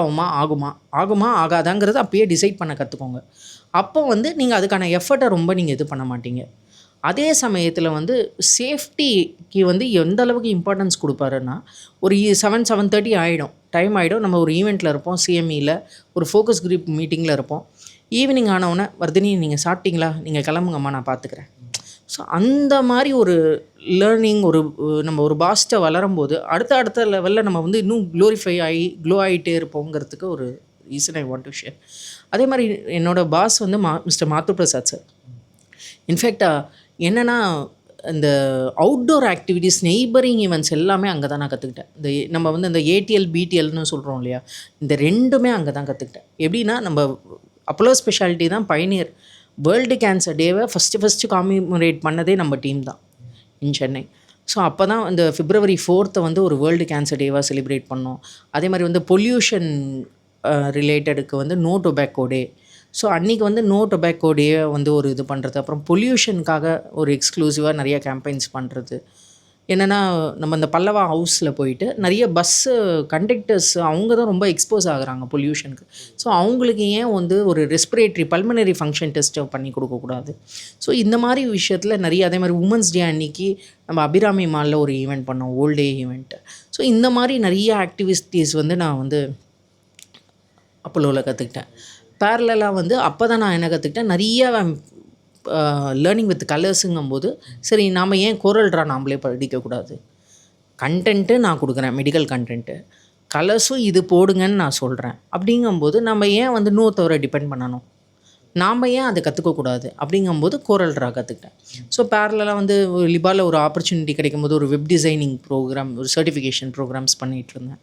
ஆகுமா ஆகாதாங்கிறது அப்பயே டிசைட் பண்ண கற்றுக்கோங்க. அப்போ வந்து நீங்கள் அதுக்கான எஃபர்ட்டை ரொம்ப நீங்கள் இது பண்ண மாட்டீங்க. அதே சமயத்தில் வந்து சேஃப்டிக்கு வந்து எந்த அளவுக்கு இம்பார்ட்டன்ஸ் கொடுப்பாருன்னா, ஒரு 7:30 ஆகிடும், நம்ம ஒரு ஈவெண்ட்டில் இருப்போம், சிஎம்இயில் ஒரு ஃபோக்கஸ் குரூப் மீட்டிங்கில் இருப்போம். ஈவினிங் ஆனவுடனே வர்தினி நீங்கள் சாப்பிட்டீங்களா, நீங்கள் கிளம்புங்கம்மா நான் பார்த்துக்கிறேன். ஸோ அந்த மாதிரி ஒரு லேர்னிங், நம்ம ஒரு பாஸ்ட்டை வளரும்போது அடுத்த லெவலில் நம்ம வந்து இன்னும் க்ளோ ஆகிட்டே இருப்போங்கிறதுக்கு ஒரு reason I want to share. அதே மாதிரி என்னோடய பாஸ் வந்து மிஸ்டர் மாத்து பிரசாத் சார். இன்ஃபேக்ட் என்னென்னா இந்த அவுட்டோர் ஆக்டிவிட்டீஸ், நெய்பரிங் ஈவெண்ட்ஸ் எல்லாமே அங்கே தான் நான் கற்றுக்கிட்டேன். நம்ம வந்து இந்த ஏடிஎல் பிடிஎல்னு சொல்கிறோம் இல்லையா, இந்த 2மே அங்கே தான் கற்றுக்கிட்டேன். எப்படின்னா நம்ம அப்போலோ ஸ்பெஷாலிட்டி தான் பயனியர். வேர்ல்டு கேன்சர் டேவை ஃபஸ்ட்டு காமிமரேட் பண்ணதே நம்ம டீம் தான் இன் சென்னை. ஸோ அப்போ தான் இந்த February 4th வந்து ஒரு வேர்ல்டு கேன்சர் டேவாக செலிப்ரேட் பண்ணோம். அதே மாதிரி வந்து பொல்யூஷன் ரிலேட்டடுக்கு வந்து நோ டொபாக்கோ டே. ஸோ அன்றைக்கி வந்து நோ டொபாக்கோ டே வந்து ஒரு இது பண்ணுறது, அப்புறம் பொல்யூஷனுக்காக ஒரு எக்ஸ்க்ளூசிவாக நிறைய கேம்பெயின்ஸ் பண்ணுறது. என்னென்னா நம்ம இந்த பல்லவா ஹவுஸில் போயிட்டு நிறைய பஸ்ஸு கண்டக்டர்ஸ் அவங்க தான் ரொம்ப எக்ஸ்போஸ் ஆகுறாங்க பொல்யூஷனுக்கு. ஸோ அவங்களுக்கு ஏன் வந்து ஒரு ரெஸ்பிரேட்டரி பல்மனரி ஃபங்க்ஷன் டெஸ்ட்டை பண்ணி கொடுக்கக்கூடாது. ஸோ இந்த மாதிரி விஷயத்தில் நிறைய, அதே மாதிரி உமன்ஸ் டே அன்றைக்கி நம்ம அபிராமி மாலில் ஒரு ஈவெண்ட் பண்ணோம், ஓல்ட் டே ஈவெண்ட்டு. ஸோ இந்த மாதிரி நிறைய ஆக்டிவிட்டீஸ் வந்து நான் வந்து அப்போலோவில் கற்றுக்கிட்டேன். பேரலாக வந்து அப்போ தான் நான் என்ன கற்றுக்கிட்டேன், நிறைய லேர்னிங் வித் கலர்ஸுங்கும்போது சரி நாம் ஏன் கோரல் ட்ரா நாமளே படிக்கக்கூடாது, கண்டென்ட்டு நான் கொடுக்குறேன் மெடிக்கல் கண்டென்ட்டு, கலர்ஸும் இது போடுங்கன்னு நான் சொல்கிறேன். அப்படிங்கும்போது நம்ம ஏன் வந்து இன்னொருத்தவரை டிபெண்ட் பண்ணணும், நாம் ஏன் அதை கற்றுக்கக்கூடாது அப்படிங்கும்போது கோரல் ட்ரா கற்றுக்கிட்டேன். ஸோ பேரலாக வந்து லிபாவில் ஒரு ஆப்பர்ச்சுனிட்டி கிடைக்கும்போது ஒரு வெப் டிசைனிங் ப்ரோக்ராம், ஒரு சர்டிஃபிகேஷன் ப்ரோக்ராம்ஸ் பண்ணிகிட்டு இருந்தேன்.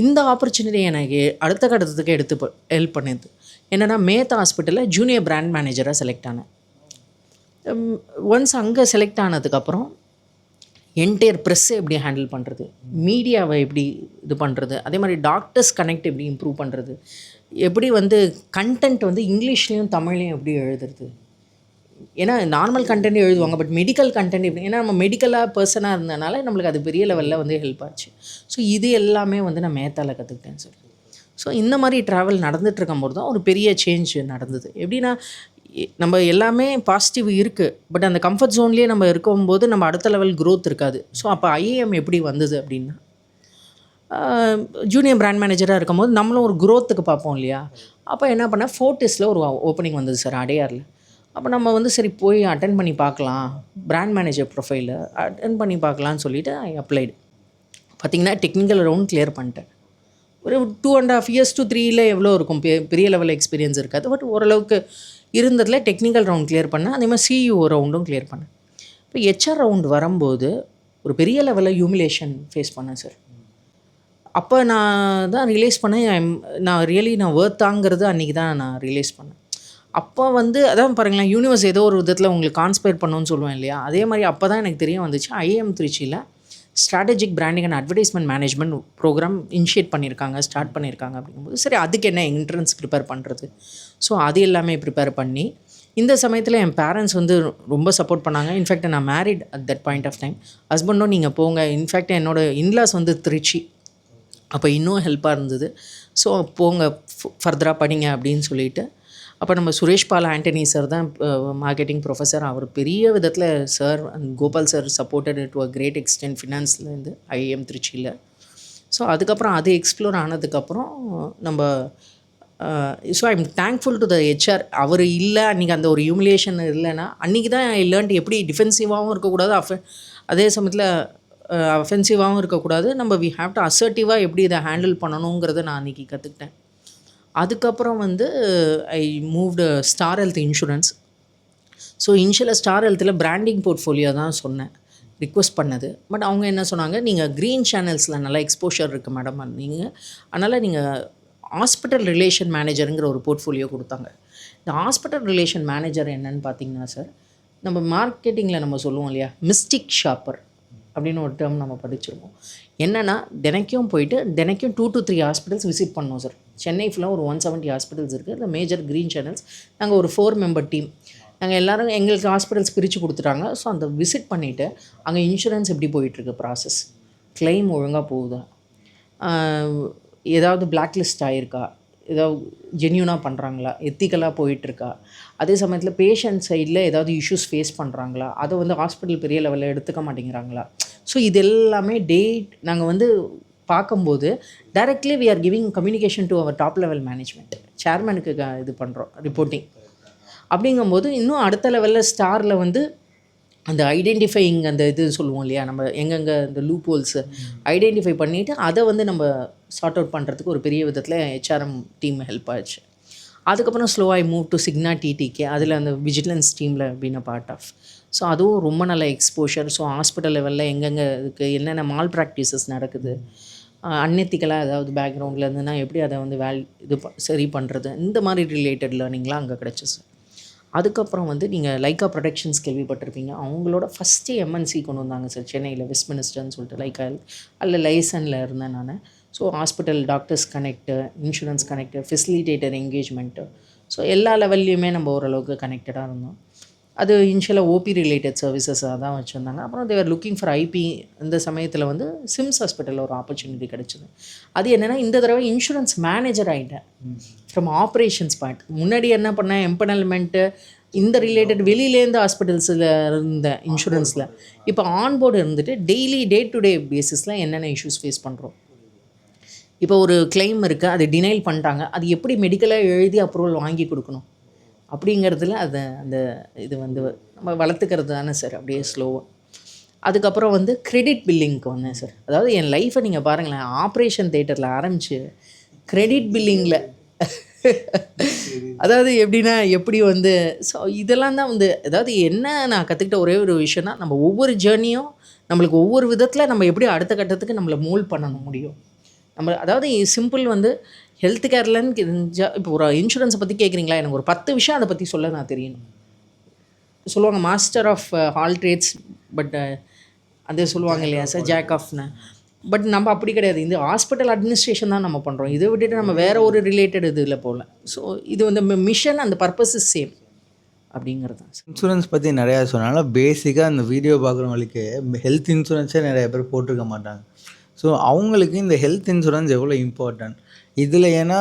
இந்த ஆப்பர்ச்சுனிட்டி எனக்கு அடுத்த கட்டத்துக்கு எடுத்து ஹெல்ப் பண்ணுது. என்னென்னா மேத் ஹாஸ்பிட்டலில் ஜூனியர் பிராண்ட் மேனேஜராக செலக்ட் ஆனேன். ஒன்ஸ் அங்கே செலக்ட் ஆனதுக்கப்புறம் என்டையர் ப்ரெஸ்ஸை எப்படி ஹேண்டில் பண்ணுறது, மீடியாவை எப்படி இது பண்ணுறது, அதே மாதிரி டாக்டர்ஸ் கனெக்ட் எப்படி இம்ப்ரூவ் பண்ணுறது, எப்படி வந்து கண்டென்ட் வந்து இங்கிலீஷ்லேயும் தமிழ்லையும் எப்படி எழுதுறது. ஏன்னா நார்மல் கண்டென்ட் எழுதுவாங்க, பட் மெடிக்கல் கண்டென்ட் எப்படி, ஏன்னா நம்ம மெடிக்கலாக பர்சனாக இருந்ததுனால நம்மளுக்கு அது பெரிய லெவலில் வந்து ஹெல்ப் ஆச்சு. ஸோ இது எல்லாமே வந்து நான் மேத்தால் கற்றுக்கிட்டேன் சார். ஸோ இந்த மாதிரி ட்ராவல் நடந்துகிட்டு இருக்கும்போது தான் ஒரு பெரிய சேஞ்ச் நடந்தது. எப்படின்னா நம்ம எல்லாமே பாசிட்டிவ் இருக்குது, பட் அந்த கம்ஃபர்ட் ஜோன்லேயே நம்ம இருக்கும்போது நம்ம அடுத்த லெவல் க்ரோத் இருக்காது. ஸோ அப்போ ஐஏஎம் எப்படி வந்தது அப்படின்னா, ஜூனியர் பிராண்ட் மேனேஜராக இருக்கும்போது நம்மளும் ஒரு க்ரோத்துக்கு பார்ப்போம் இல்லையா. அப்போ என்ன பண்ணேன், ஃபோர்ட்டிஸில் ஒரு ஓப்பனிங் வந்தது சார் அடையாரில். அப்போ நம்ம வந்து சரி போய் அட்டன் பண்ணி பார்க்கலாம், பிராண்ட் மேனேஜர் ப்ரொஃபைலில் அட்டன் பண்ணி பார்க்கலான்னு சொல்லிவிட்டு ஐ அப்ளைடு. பார்த்திங்கன்னா டெக்னிக்கல் ரவுண்ட் கிளியர் பண்ணிட்டேன். ஒரு 2.5 years to 3 எவ்வளோ இருக்கும், பெரிய லெவலில் எக்ஸ்பீரியன்ஸ் இருக்காது, பட் ஓரளவுக்கு இருந்ததில் டெக்னிக்கல் ரவுண்ட் கிளியர் பண்ணேன். அதே மாதிரி சிஇஓ ரவுண்டும் கிளியர் பண்ணேன். இப்போ ஹெச்ஆர் ரவுண்ட் வரும்போது ஒரு பெரிய லெவலில் ஹியூமிலேஷன் ஃபேஸ் பண்ணேன் சார். அப்போ நான் தான் ரியலைஸ் பண்ணேன், நான் வேர்த்தாங்கிறது அன்றைக்கி தான் நான் ரியலைஸ் பண்ணேன். அப்போ வந்து அதான் பாருங்களேன், யூனிவர்ஸ் ஏதோ ஒரு விதத்தில் உங்களுக்கு கான்ஸ்பயர் பண்ணணும்னு சொல்லுவேன் இல்லையா, அதே மாதிரி அப்போ தான் எனக்கு தெரிய வந்துச்சு, ஐஏஎம் திருச்சியில் strategic branding and advertisement management programme initiate பண்ணியிருக்காங்க, ஸ்டார்ட் பண்ணியிருக்காங்க. அப்படிங்கும்போது சரி அதுக்கு என்ன என்ட்ரன்ஸ் ப்ரிப்பேர் பண்ணுறது, ஸோ அது எல்லாமே ப்ரிப்பேர் பண்ணி, இந்த சமயத்தில் என் பேரண்ட்ஸ் வந்து ரொம்ப சப்போர்ட் பண்ணாங்க. இன்ஃபேக்ட் நான் married at that point of time. ஹஸ்பண்டும் நீங்கள் போங்க, இன்ஃபேக்ட் என்னோடய இன்லாஸ் வந்து திருச்சி, அப்போ இன்னும் ஹெல்ப்பாக இருந்தது. ஸோ போங்க ஃபர்தராக படிங்க அப்படின்னு சொல்லிட்டு, அப்போ நம்ம சுரேஷ் பால் ஆண்டனி சார் தான் மார்க்கெட்டிங் ப்ரொஃபஸர். அவர் பெரிய விதத்தில் sir and Gopal sir supported to a great extent ஃபினான்ஸ்லேருந்து ஐஏஎம் திருச்சியில். ஸோ அதுக்கப்புறம் அது எக்ஸ்ப்ளோர் ஆனதுக்கப்புறம் நம்ம so I am thankful to the HR. அவர் இல்லை அன்றைக்கி, அந்த ஒரு ஹியூமிலியேஷன் இல்லைன்னா அன்றைக்கி தான் ஐ லேர்ன்ட் எப்படி டிஃபென்சிவாகவும் இருக்கக்கூடாது, அதே சமயத்தில் அஃபென்சிவாகவும் இருக்கக்கூடாது. நம்ம வி ஹாவ் டு அசர்ட்டிவாக எப்படி இதை ஹேண்டில் பண்ணணுங்கிறத நான் அன்றைக்கி கற்றுக்கிட்டேன். அதுக்கப்புறம் வந்து I moved Star Health Insurance. So இனிஷியலாக ஸ்டார் ஹெல்த்தில் பிராண்டிங் போர்ட்ஃபோலியோ தான் சொன்னேன், ரிக்வெஸ்ட் பண்ணது. பட் அவங்க என்ன சொன்னாங்க, நீங்கள் க்ரீன் சேனல்ஸில் நல்லா எக்ஸ்போஷர் இருக்குது மேடம் நீங்கள், அதனால் நீங்கள் ஹாஸ்பிட்டல் ரிலேஷன் மேனேஜருங்கிற ஒரு போர்ட்ஃபோலியோ கொடுத்தாங்க. இந்த ஹாஸ்பிட்டல் ரிலேஷன் மேனேஜர் என்னன்னு பார்த்தீங்கன்னா சார், நம்ம மார்க்கெட்டிங்கில் நம்ம சொல்லுவோம் இல்லையா, மிஸ்டிக் ஷாப்பர் அப்படின்னு ஒரு டேர்ம் நம்ம படிச்சிருக்கோம். என்னென்னா தினைக்கும் போயிட்டு தினைக்கும் 2 to 3 ஹாஸ்பிட்டல்ஸ் விசிட் பண்ணோம் சார். சென்னை ஃபுல்லாக ஒரு 170 ஹாஸ்பிட்டல்ஸ் இருக்குது. இந்த மேஜர் க்ரீன் சேனல்ஸ். நாங்கள் ஒரு 4 member டீம். நாங்கள் எல்லோரும் எங்களுக்கு ஹாஸ்பிட்டல்ஸ் பிரித்து கொடுத்துட்டாங்க. ஸோ அந்த விசிட் பண்ணிவிட்டு அங்கே இன்சூரன்ஸ் எப்படி போயிட்டுருக்கு ப்ராசஸ், கிளைம் ஒழுங்காக போகுதா, ஏதாவது பிளாக் லிஸ்ட் ஆகிருக்கா, ஏதாவது ஜென்யூனாக பண்ணுறாங்களா, எத்திக்கலாக போயிட்டுருக்கா, அதே சமயத்தில் பேஷண்ட் சைடில் ஏதாவது இஷ்யூஸ் ஃபேஸ் பண்ணுறாங்களா, அதை வந்து ஹாஸ்பிட்டல் பெரிய லெவலில் எடுத்துக்க மாட்டேங்கிறாங்களா. ஸோ இது எல்லாமே நாங்கள் வந்து பார்க்கும்போது directly we are giving communication to our top level management, சேர்மனுக்கு இது பண்ணுறோம் ரிப்போர்ட்டிங். அப்படிங்கும்போது இன்னும் அடுத்த லெவலில் ஸ்டாரில் வந்து அந்த ஐடென்டிஃபையிங் அந்த இது சொல்லுவோம் இல்லையா, நம்ம எங்கெங்கே இந்த லூப் ஹோல்ஸு ஐடென்டிஃபை பண்ணிவிட்டு அதை வந்து நம்ம சார்ட் அவுட் பண்ணுறதுக்கு ஒரு பெரிய விதத்தில் ஹெச்ஆர்எம் டீம் ஹெல்ப் ஆச்சு. அதுக்கப்புறம் ஸ்லோவாக மூவ் டு சிக்னா டிடிகே, அதில் அந்த விஜிலன்ஸ் டீமில் been a part of. So அதுவும் ரொம்ப நல்ல எக்ஸ்போஷர். ஸோ ஹாஸ்பிட்டல் லெவலில் எங்கெங்கே இதுக்கு என்னென்ன மால் ப்ராக்டிசஸ் நடக்குது, அன்எத்திக்கலாக ஏதாவது பேக்ரவுண்டில் இருந்துன்னா எப்படி அதை வந்து சரி பண்ணுறது, இந்த மாதிரி ரிலேட்டட் லேர்னிங்லாம் அங்கே கிடச்சிச்சு. அதுக்கப்புறம் வந்து நீங்கள் லைக்கா ப்ரொடக்ஷன்ஸ் கேள்விப்பட்டிருப்பீங்க. அவங்களோட ஃபஸ்ட்டு எம்என்சி கொண்டு வந்தாங்க சார் சென்னையில், வெஸ்ட்மினிஸ்டர்னு சொல்லிட்டு லைக்கா அதில் லைசனில் இருந்தேன் நான். So hospital doctors connect, insurance connect, facilitator engagement, so எல்லா லெவல்லையுமே நம்ம ஓரளவுக்கு கனெக்டடாக இருந்தோம். அது இனிஷியலாக ஓபி ரிலேட்டட் சர்வீசஸாக தான் வச்சுருந்தாங்க. அப்புறம் தேவர் லுக்கிங் ஃபார் ஐபி. இந்த சமயத்தில் வந்து சிம்ஸ் ஹாஸ்பிட்டலில் ஒரு ஆப்பர்ச்சுனிட்டி கிடச்சிது. அது என்னென்னா இந்த தடவை இன்சூரன்ஸ் மேனேஜர் ஆகிட்டேன் ஃப்ரம் ஆப்ரேஷன்ஸ் பார்ட். முன்னாடி என்ன பண்ணேன், எம்பனல்மெண்ட்டு இந்த ரிலேட்டட் வெளியிலேருந்து ஹாஸ்பிட்டல்ஸில் இருந்த இன்சூரன்ஸில், இப்போ ஆன்போர்டு இருந்துட்டு டெய்லி டே டு டே பேசிஸில் என்னென்ன இஷ்யூஸ் ஃபேஸ் பண்ணுறோம், இப்போ ஒரு கிளைம் இருக்குது, அது டினைல் பண்ணிட்டாங்க, அது எப்படி மெடிக்கலாக எழுதி அப்ரூவல் வாங்கி கொடுக்கணும் அப்படிங்கிறதுல அதை அந்த இது வந்து நம்ம வளர்த்துக்கிறது தானே சார் அப்படியே ஸ்லோவாக. அதுக்கப்புறம் வந்து கிரெடிட் பில்லிங்க்கு வந்தேன் சார். அதாவது என் லைஃப்பை நீங்கள் பாருங்களேன், ஆப்ரேஷன் தேட்டரில் ஆரம்பித்து கிரெடிட் பில்லிங்கில் அதாவது எப்படின்னா எப்படி வந்து ஸோ இதெல்லாம் தான் வந்து அதாவது என்ன நான் கற்றுக்கிட்ட ஒரே ஒரு விஷயம்னா, நம்ம ஒவ்வொரு ஜேர்னியும் நம்மளுக்கு ஒவ்வொரு விதத்தில் நம்ம எப்படி அடுத்த கட்டத்துக்கு நம்மளை மூல் பண்ண முடியும். நம்ம அதாவது சிம்பிள் வந்து ஹெல்த் கேர்லன்னு இப்போ ஒரு இன்சூரன்ஸை பற்றி கேட்குறீங்களா, எனக்கு ஒரு 10 விஷயம் அதை பற்றி சொல்ல நான் தெரியணும். சொல்லுவாங்க master of all trades, but அது சொல்லுவாங்க இல்லையா சார், ஜாக் ஆஃப்னு. பட் நம்ம அப்படி கிடையாது. இந்த ஹாஸ்பிட்டல் அட்மினிஸ்ட்ரேஷன் தான் நம்ம பண்ணுறோம். இதை விட்டுட்டு நம்ம வேறு ஒரு ரிலேட்டட் இதில் போகல. ஸோ இது வந்து மிஷன் அந்த பர்பஸ் இஸ் சேம் அப்படிங்கிறது தான் சார். இன்சூரன்ஸ் பற்றி நிறையா சொன்னாலும் பேசிக்காக அந்த வீடியோ பார்க்குறவங்களுக்கு ஹெல்த் இன்சூரன்ஸே நிறைய பேர் போட்டிருக்க மாட்டாங்க. ஸோ அவங்களுக்கு இந்த ஹெல்த் இன்சூரன்ஸ் எவ்வளோ இம்பார்ட்டன்ட் இதில். ஏன்னா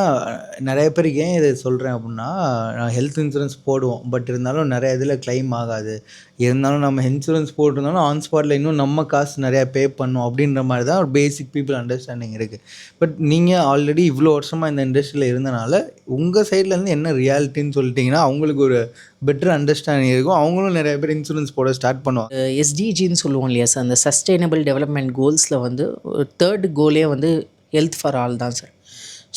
நிறைய பேருக்கு ஏன் இதை சொல்கிறேன் அப்படின்னா, நான் ஹெல்த் இன்சூரன்ஸ் போடுவோம், பட் இருந்தாலும் நிறைய இதில் கிளைம் ஆகாது. இருந்தாலும் நம்ம இன்சூரன்ஸ் போட்டிருந்தாலும் ஆன் ஸ்பாட்டில் இன்னும் நம்ம காசு நிறையா பே பண்ணணும் அப்படின்ற மாதிரி தான் ஒரு பேசிக் பீப்புள் அண்டர்ஸ்டாண்டிங் இருக்குது. பட் நீங்கள் ஆல்ரெடி இவ்வளோ வருஷமாக இந்த இண்டஸ்ட்ரியில் இருந்தனால உங்கள் சைட்லேருந்து என்ன ரியாலிட்டின்னு சொல்லிட்டிங்கன்னா அவங்களுக்கு ஒரு பெட்டர் அண்டர்ஸ்டாண்டிங் இருக்கும். அவங்களும் நிறைய பேர் இன்சூரன்ஸ் போட ஸ்டார்ட் பண்ணுவாங்க. எஸ்டிஜின்னு சொல்லுவோம் இல்லையா சார், அந்த சஸ்டைனபிள் டெவலப்மெண்ட் கோல்ஸில் வந்து தேர்ட் கோலே வந்து ஹெல்த் ஃபார் ஆல் தான் சார்.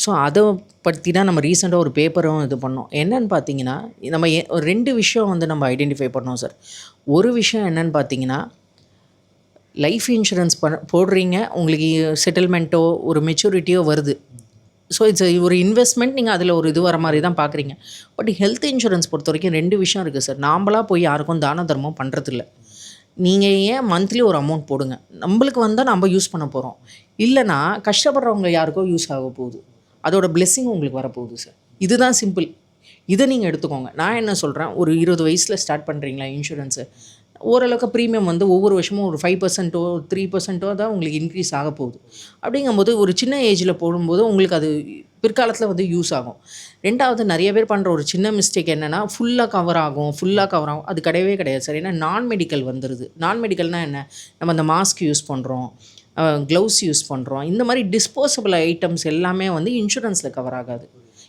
ஸோ அதை பற்றி தான் நம்ம ரீசெண்டாக ஒரு பேப்பரும் இது பண்ணோம். என்னென்னு பார்த்தீங்கன்னா, நம்ம 2 விஷயம் வந்து நம்ம ஐடென்டிஃபை பண்ணோம் சார். ஒரு விஷயம் என்னென்னு பார்த்தீங்கன்னா, லைஃப் இன்சூரன்ஸ் போடுறீங்க, உங்களுக்கு செட்டில்மெண்ட்டோ ஒரு மெச்சூரிட்டியோ வருது. ஸோ இட்ஸ் ஒரு இன்வெஸ்ட்மெண்ட், நீங்கள் அதில் ஒரு இது வர மாதிரி தான் பார்க்குறீங்க. பட் ஹெல்த் இன்சூரன்ஸ் பொறுத்த வரைக்கும் 2 விஷயம் இருக்குது சார். நாம்பளாக போய் யாருக்கும் தான தர்மம் பண்ணுறதில்ல. நீங்கள் ஏன் மந்த்லி ஒரு அமௌண்ட் போடுங்க, நம்மளுக்கு வந்தால் நம்ம யூஸ் பண்ண போகிறோம். இல்லைனா கஷ்டப்படுறவங்க யாருக்கோ யூஸ் ஆக போகுது, அதோட பிளெஸ்ஸிங் உங்களுக்கு வரப்போகுது சார். இதுதான் சிம்பிள். இதை நீங்கள் எடுத்துக்கோங்க. நான் என்ன சொல்கிறேன், ஒரு 20 வயசில் ஸ்டார்ட் பண்ணுறீங்களா இன்சூரன்ஸு, ஓரளவுக்கு ப்ரீமியம் வந்து ஒவ்வொரு வருஷமும் ஒரு 5% 3% தான் உங்களுக்கு இன்க்ரீஸ் ஆக போகுது. அப்படிங்கும்போது ஒரு சின்ன ஏஜில் போடும்போது உங்களுக்கு அது பிற்காலத்தில் வந்து யூஸ் ஆகும். 2வது நிறைய பேர் பண்ணுற ஒரு சின்ன மிஸ்டேக் என்னென்னா, ஃபுல்லாக கவர் ஆகும். அது கிடையவே கிடையாது சார். ஏன்னா நான் மெடிக்கல் வந்துடுது. நான் மெடிக்கல்னால் என்ன, நம்ம அந்த மாஸ்க் யூஸ் பண்ணுறோம், க்ளவுஸ் யூஸ் பண்ணுறோம், இந்த மாதிரி டிஸ்போசபிள் ஐட்டம்ஸ் எல்லாமே வந்து இன்சூரன்ஸில் கவர் ஆகாது.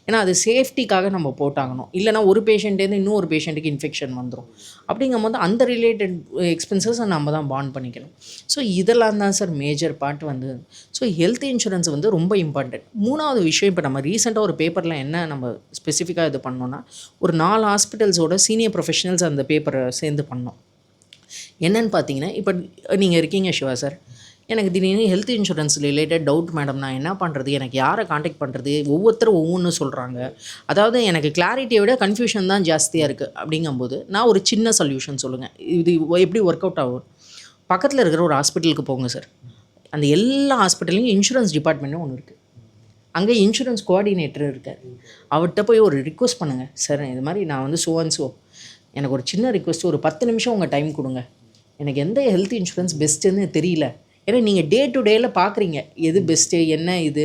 ஏன்னா அது சேஃப்டிக்காக நம்ம போட்டாகணும். இல்லைனா ஒரு பேஷண்ட்டேருந்து இன்னொரு பேஷண்ட்டுக்கு இன்ஃபெக்ஷன் வந்துடும். அப்படிங்கும்போது அந்த ரிலேட்டட் எக்ஸ்பென்சஸை நம்ம தான் பாண்ட் பண்ணிக்கணும். ஸோ இதெல்லாம் தான் சார் மேஜர் பார்ட் வந்து. ஸோ ஹெல்த் இன்சூரன்ஸ் வந்து ரொம்ப இம்பார்ட்டன்ட். 3வது விஷயம், இப்போ நம்ம ரீசெண்டாக ஒரு பேப்பரில் என்ன நம்ம ஸ்பெசிஃபிக்காக இது பண்ணோன்னா, ஒரு 4 ஹாஸ்பிட்டல்ஸோட சீனியர் ப்ரொஃபஷனல்ஸ் அந்த பேப்பரை சேர்ந்து பண்ணோம். என்னென்னு பார்த்தீங்கன்னா, இப்போ நீங்கள் இருக்கீங்க சிவா சார், எனக்கு திடீர்னு health insurance related doubt madam, நான் என்ன பண்ணுறது, எனக்கு யாரை காண்டாக்ட் பண்ணுறது, ஒவ்வொருத்தரும் ஒவ்வொன்று சொல்கிறாங்க. அதாவது எனக்கு கிளாரிட்டியை விட கன்ஃபியூஷன் தான் ஜாஸ்தியாக இருக்குது. அப்படிங்கும்போது நான் ஒரு சின்ன சொல்யூஷன் சொல்லுங்கள், இது எப்படி ஒர்க் அவுட் ஆகும். பக்கத்தில் இருக்கிற ஒரு ஹாஸ்பிட்டலுக்கு போங்க சார். அந்த எல்லா ஹாஸ்பிட்டல்லையும் இன்சூரன்ஸ் டிபார்ட்மெண்ட்னு ஒன்று இருக்குது. அங்கே இன்சூரன்ஸ் கோஆர்டினேட்டர் இருக்கார். அவர்கிட்ட போய் ஒரு ரிக்வெஸ்ட் பண்ணுங்கள், சார் இது மாதிரி நான் வந்து ஸோ எனக்கு ஒரு சின்ன ரிக்வெஸ்ட், ஒரு 10 நிமிஷம் உங்கள் டைம் கொடுங்க, எனக்கு எந்த ஹெல்த் இன்சூரன்ஸ் பெஸ்ட்டுன்னு தெரியல. ஏன்னா நீங்கள் டே டு டேயில் பார்க்குறீங்க எது பெஸ்ட்டு, என்ன இது,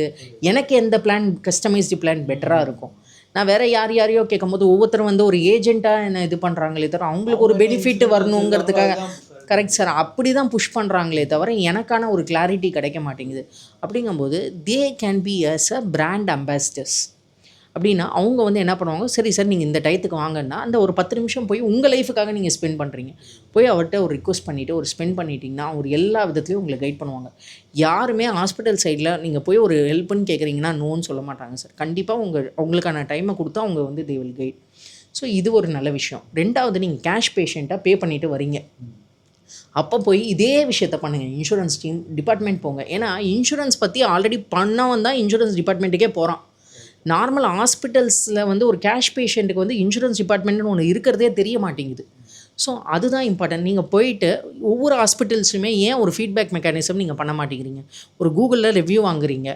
எனக்கு எந்த பிளான் கஸ்டமைஸ்டு பிளான் பெட்டராக இருக்கும். நான் வேறு யாரையோ கேட்கும்போது ஒவ்வொருத்தரும் வந்து ஒரு ஏஜென்ட்டாக என்ன இது பண்ணுறாங்களே தவிர அவங்களுக்கு ஒரு பெனிஃபிட் வரணுங்கிறதுக்காக. கரெக்ட் சார், அப்படி தான் புஷ் பண்ணுறாங்களே தவிர எனக்கான ஒரு கிளாரிட்டி கிடைக்க மாட்டேங்குது. அப்படிங்கும்போது they can be as a brand ambassadors. அப்படின்னா அவங்க வந்து என்ன பண்ணுவாங்க, சரி சார் நீங்கள் இந்த டயத்துக்கு வாங்கன்னா அந்த ஒரு 10 நிமிஷம் போய் உங்கள் லைஃபுக்காக நீங்கள் ஸ்பெண்ட் பண்ணுறீங்க, போய் அவர்கிட்ட ஒரு ரிக்வெஸ்ட் பண்ணிவிட்டு ஒரு ஸ்பெண்ட் பண்ணிட்டீங்கன்னா அவர் எல்லா விதத்துலையும் உங்களை கைட் பண்ணுவாங்க. யாருமே ஹாஸ்பிட்டல் சைடில் நீங்கள் போய் ஒரு ஹெல்ப்னு கேட்குறீங்கன்னா நோன்னு சொல்ல மாட்டாங்க சார். கண்டிப்பாக உங்களுக்கான டைமை கொடுத்தா அவங்க வந்து தே வில் கைட். ஸோ இது ஒரு நல்ல விஷயம். 2வது, நீங்கள் கேஷ் பேஷண்ட்டாக பே பண்ணிவிட்டு வரீங்க, அப்போ போய் இதே விஷயத்த பண்ணுங்கள். இன்சூரன்ஸ் டீம் டிபார்ட்மெண்ட் போங்க. ஏன்னா இன்சூரன்ஸ் பற்றி ஆல்ரெடி பண்ணவன் தான் இன்சூரன்ஸ் டிபார்ட்மெண்ட்டுக்கே போகிறான். நார்மல் ஹாஸ்பிட்டல்ஸில் வந்து ஒரு கேஷ் பேஷண்ட்டுக்கு வந்து இன்சூரன்ஸ் டிபார்ட்மெண்ட்னு ஒன்று இருக்கிறதே தெரிய மாட்டேங்குது. ஸோ அதுதான் இம்பார்ட்டன்ட். நீங்கள் போயிட்டு ஒவ்வொரு ஹாஸ்பிட்டல்ஸுமே ஏன் ஒரு ஃபீட்பேக் மெக்கானிசம் நீங்கள் பண்ண மாட்டேங்கிறீங்க, ஒரு கூகுளில் ரிவ்யூ வாங்குறீங்க,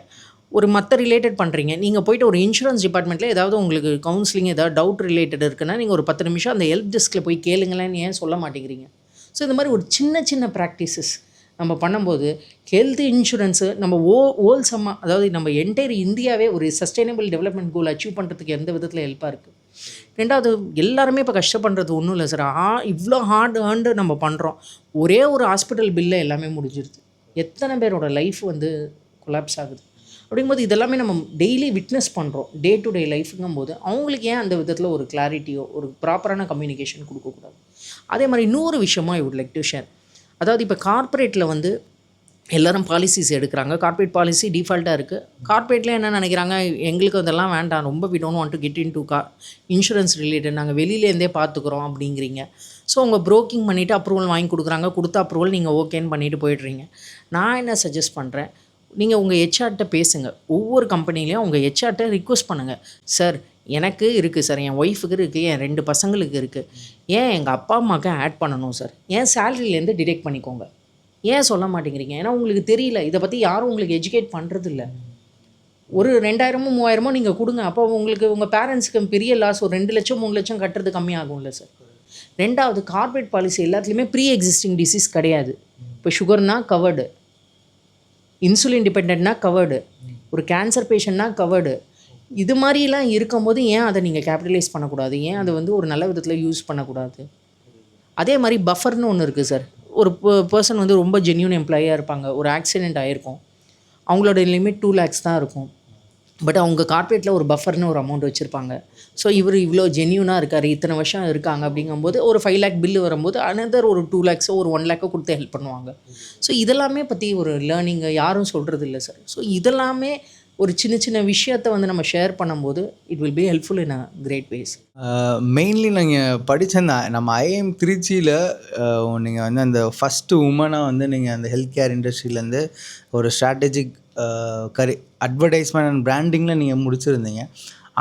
ஒரு மற்ற ரிலேட்டட் பண்ணுறீங்க. நீங்கள் போய்ட்டு ஒரு இன்சூரன்ஸ் டிபார்ட்மெண்ட்டில் ஏதாவது உங்களுக்கு கவுன்சிலிங் ஏதாவது டவுட் ரிலேட்டட் இருக்குன்னா நீங்கள் ஒரு 10 நிமிஷம் அந்த ஹெல்ப் டெஸ்கில் போய் கேளுங்களேன்னு ஏன் சொல்ல மாட்டேங்கிறீங்க. ஸோ இந்த மாதிரி ஒரு சின்ன ப்ராக்டிசஸ் நம்ம பண்ணும்போது ஹெல்த் இன்சூரன்ஸு நம்ம ஹோல்சம்மாக, அதாவது நம்ம என்டையர் இந்தியாவே ஒரு சஸ்டைனபிள் டெவலப்மெண்ட் கோல் அச்சீவ் பண்ணுறதுக்கு எந்த விதத்தில் ஹெல்ப்பாக இருக்குது. 2வது, எல்லாருமே இப்போ கஷ்டப்படுறது ஒன்றும் இல்லை சார். இவ்வளோ ஹார்டு நம்ம பண்ணுறோம், ஒரே ஒரு ஹாஸ்பிட்டல் பில்லை எல்லாமே முடிஞ்சிருது. எத்தனை பேரோட லைஃப் வந்து கொலாப்ஸ் ஆகுது. அப்படிங்கும்போது இதெல்லாமே நம்ம டெய்லி விட்னஸ் பண்ணுறோம். டே டு டே லைஃபுங்கும்போது அவங்களுக்கு ஏன் அந்த விதத்தில் ஒரு கிளாரிட்டியோ ஒரு ப்ராப்பரான கம்யூனிகேஷன் கொடுக்கக்கூடாது? அதே மாதிரி இன்னொரு விஷயமா I would like to share. அதாவது இப்போ கார்ப்பரேட்டில் வந்து எல்லோரும் பாலிசிஸ் எடுக்கிறாங்க. கார்ப்பரேட் பாலிசி டிஃபால்ட்டாக இருக்குது. கார்ப்பரேட்டில் என்ன நினைக்கிறாங்க, எங்களுக்கு அதெல்லாம் வேண்டாம், ரொம்ப we don't want to get into insurance related, நாங்கள் வெளியிலேருந்தே பார்த்துக்குறோம் அப்படிங்கிறீங்க. ஸோ அவங்க ப்ரோக்கிங் பண்ணிவிட்டு அப்ரூவல் வாங்கி கொடுக்குறாங்க. கொடுத்த அப்ரூவல் நீங்கள் ஓகேன்னு பண்ணிவிட்டு போயிடுறீங்க. நான் என்ன சஜஸ்ட் பண்ணுறேன், நீங்கள் உங்கள் ஹெச்ஆர்கிட்ட பேசுங்க. ஒவ்வொரு கம்பெனிலையும் உங்கள் ஹெச்ஆர்கிட்ட ரிக்வெஸ்ட் பண்ணுங்கள். சார் எனக்கு இருக்குது சார், என் ஒய்ஃபுக்கு இருக்குது, என் 2 பசங்களுக்கு இருக்குது, ஏன் எங்கள் அப்பா அம்மாவுக்கு ஆட் பண்ணணும் சார், ஏன் சேலரியிலேருந்து டிடெக்ட் பண்ணிக்கோங்க, ஏன் சொல்ல மாட்டேங்கிறீங்க? ஏன்னா உங்களுக்கு தெரியல, இதை பற்றி யாரும் உங்களுக்கு எஜுகேட் பண்ணுறது இல்லை. ஒரு 2000 3000 நீங்கள் கொடுங்க. அப்போ உங்களுக்கு உங்கள் பேரண்ட்ஸுக்கு பெரிய லாஸ். ஒரு 2 லட்சம் 3 லட்சம் கட்டுறது கம்மியாகும்ல சார். ரெண்டாவது, கார்ப்பரேட் பாலிசி எல்லாத்துலேயுமே ப்ரீ எக்ஸிஸ்டிங் டிசீஸ் கிடையாது. இப்போ சுகர்னா கவர்டு, இன்சுலின் டிபெண்ட்னா கவர்டு, ஒரு கேன்சர் பேஷண்ட்னா கவர்டு. இது மாதிரிலாம் இருக்கும்போது ஏன் அதை நீங்கள் கேபிட்டலைஸ் பண்ணக்கூடாது? ஏன் அதை வந்து ஒரு நல்ல விதத்தில் யூஸ் பண்ணக்கூடாது? அதே மாதிரி பஃபர்னு ஒன்று இருக்குது சார். ஒரு பர்சன் வந்து ரொம்ப ஜென்யூன் எம்ப்ளாயியாக இருப்பாங்க, ஒரு ஆக்சிடெண்ட் ஆகிருக்கும், அவங்களோட லிமிட் 2 lakhs தான் இருக்கும். பட் அவங்க கார்ப்பரேட்டில் ஒரு பஃபர்னு ஒரு அமௌண்ட் வச்சுருப்பாங்க. ஸோ இவர் இவ்வளோ ஜென்யூனாக இருக்கார், இத்தனை வருஷம் இருக்காங்க அப்படிங்கும்போது ஒரு 5 lakh பில்லு வரும்போது அனதர் ஒரு 2 lakhs ஒரு 1 lakh கொடுத்து ஹெல்ப் பண்ணுவாங்க. ஸோ இதெல்லாமே பற்றி ஒரு லேர்னிங்கை யாரும் சொல்கிறது இல்லை சார். ஸோ இதெல்லாமே ஒரு சின்ன சின்ன விஷயத்தை வந்து நம்ம ஷேர் பண்ணும்போது it will be helpful in a great ways. Mainly நீங்கள் படித்த நம்ம ஐஏஎம் திருச்சியில் நீங்கள் வந்து அந்த ஃபஸ்ட்டு உமனாக வந்து நீங்கள் அந்த ஹெல்த் கேர் இண்டஸ்ட்ரியிலேருந்து ஒரு ஸ்ட்ராட்டஜிக் அட்வர்டைஸ்மெண்ட் அண்ட் பிராண்டிங்கில் நீங்கள் முடிச்சிருந்தீங்க.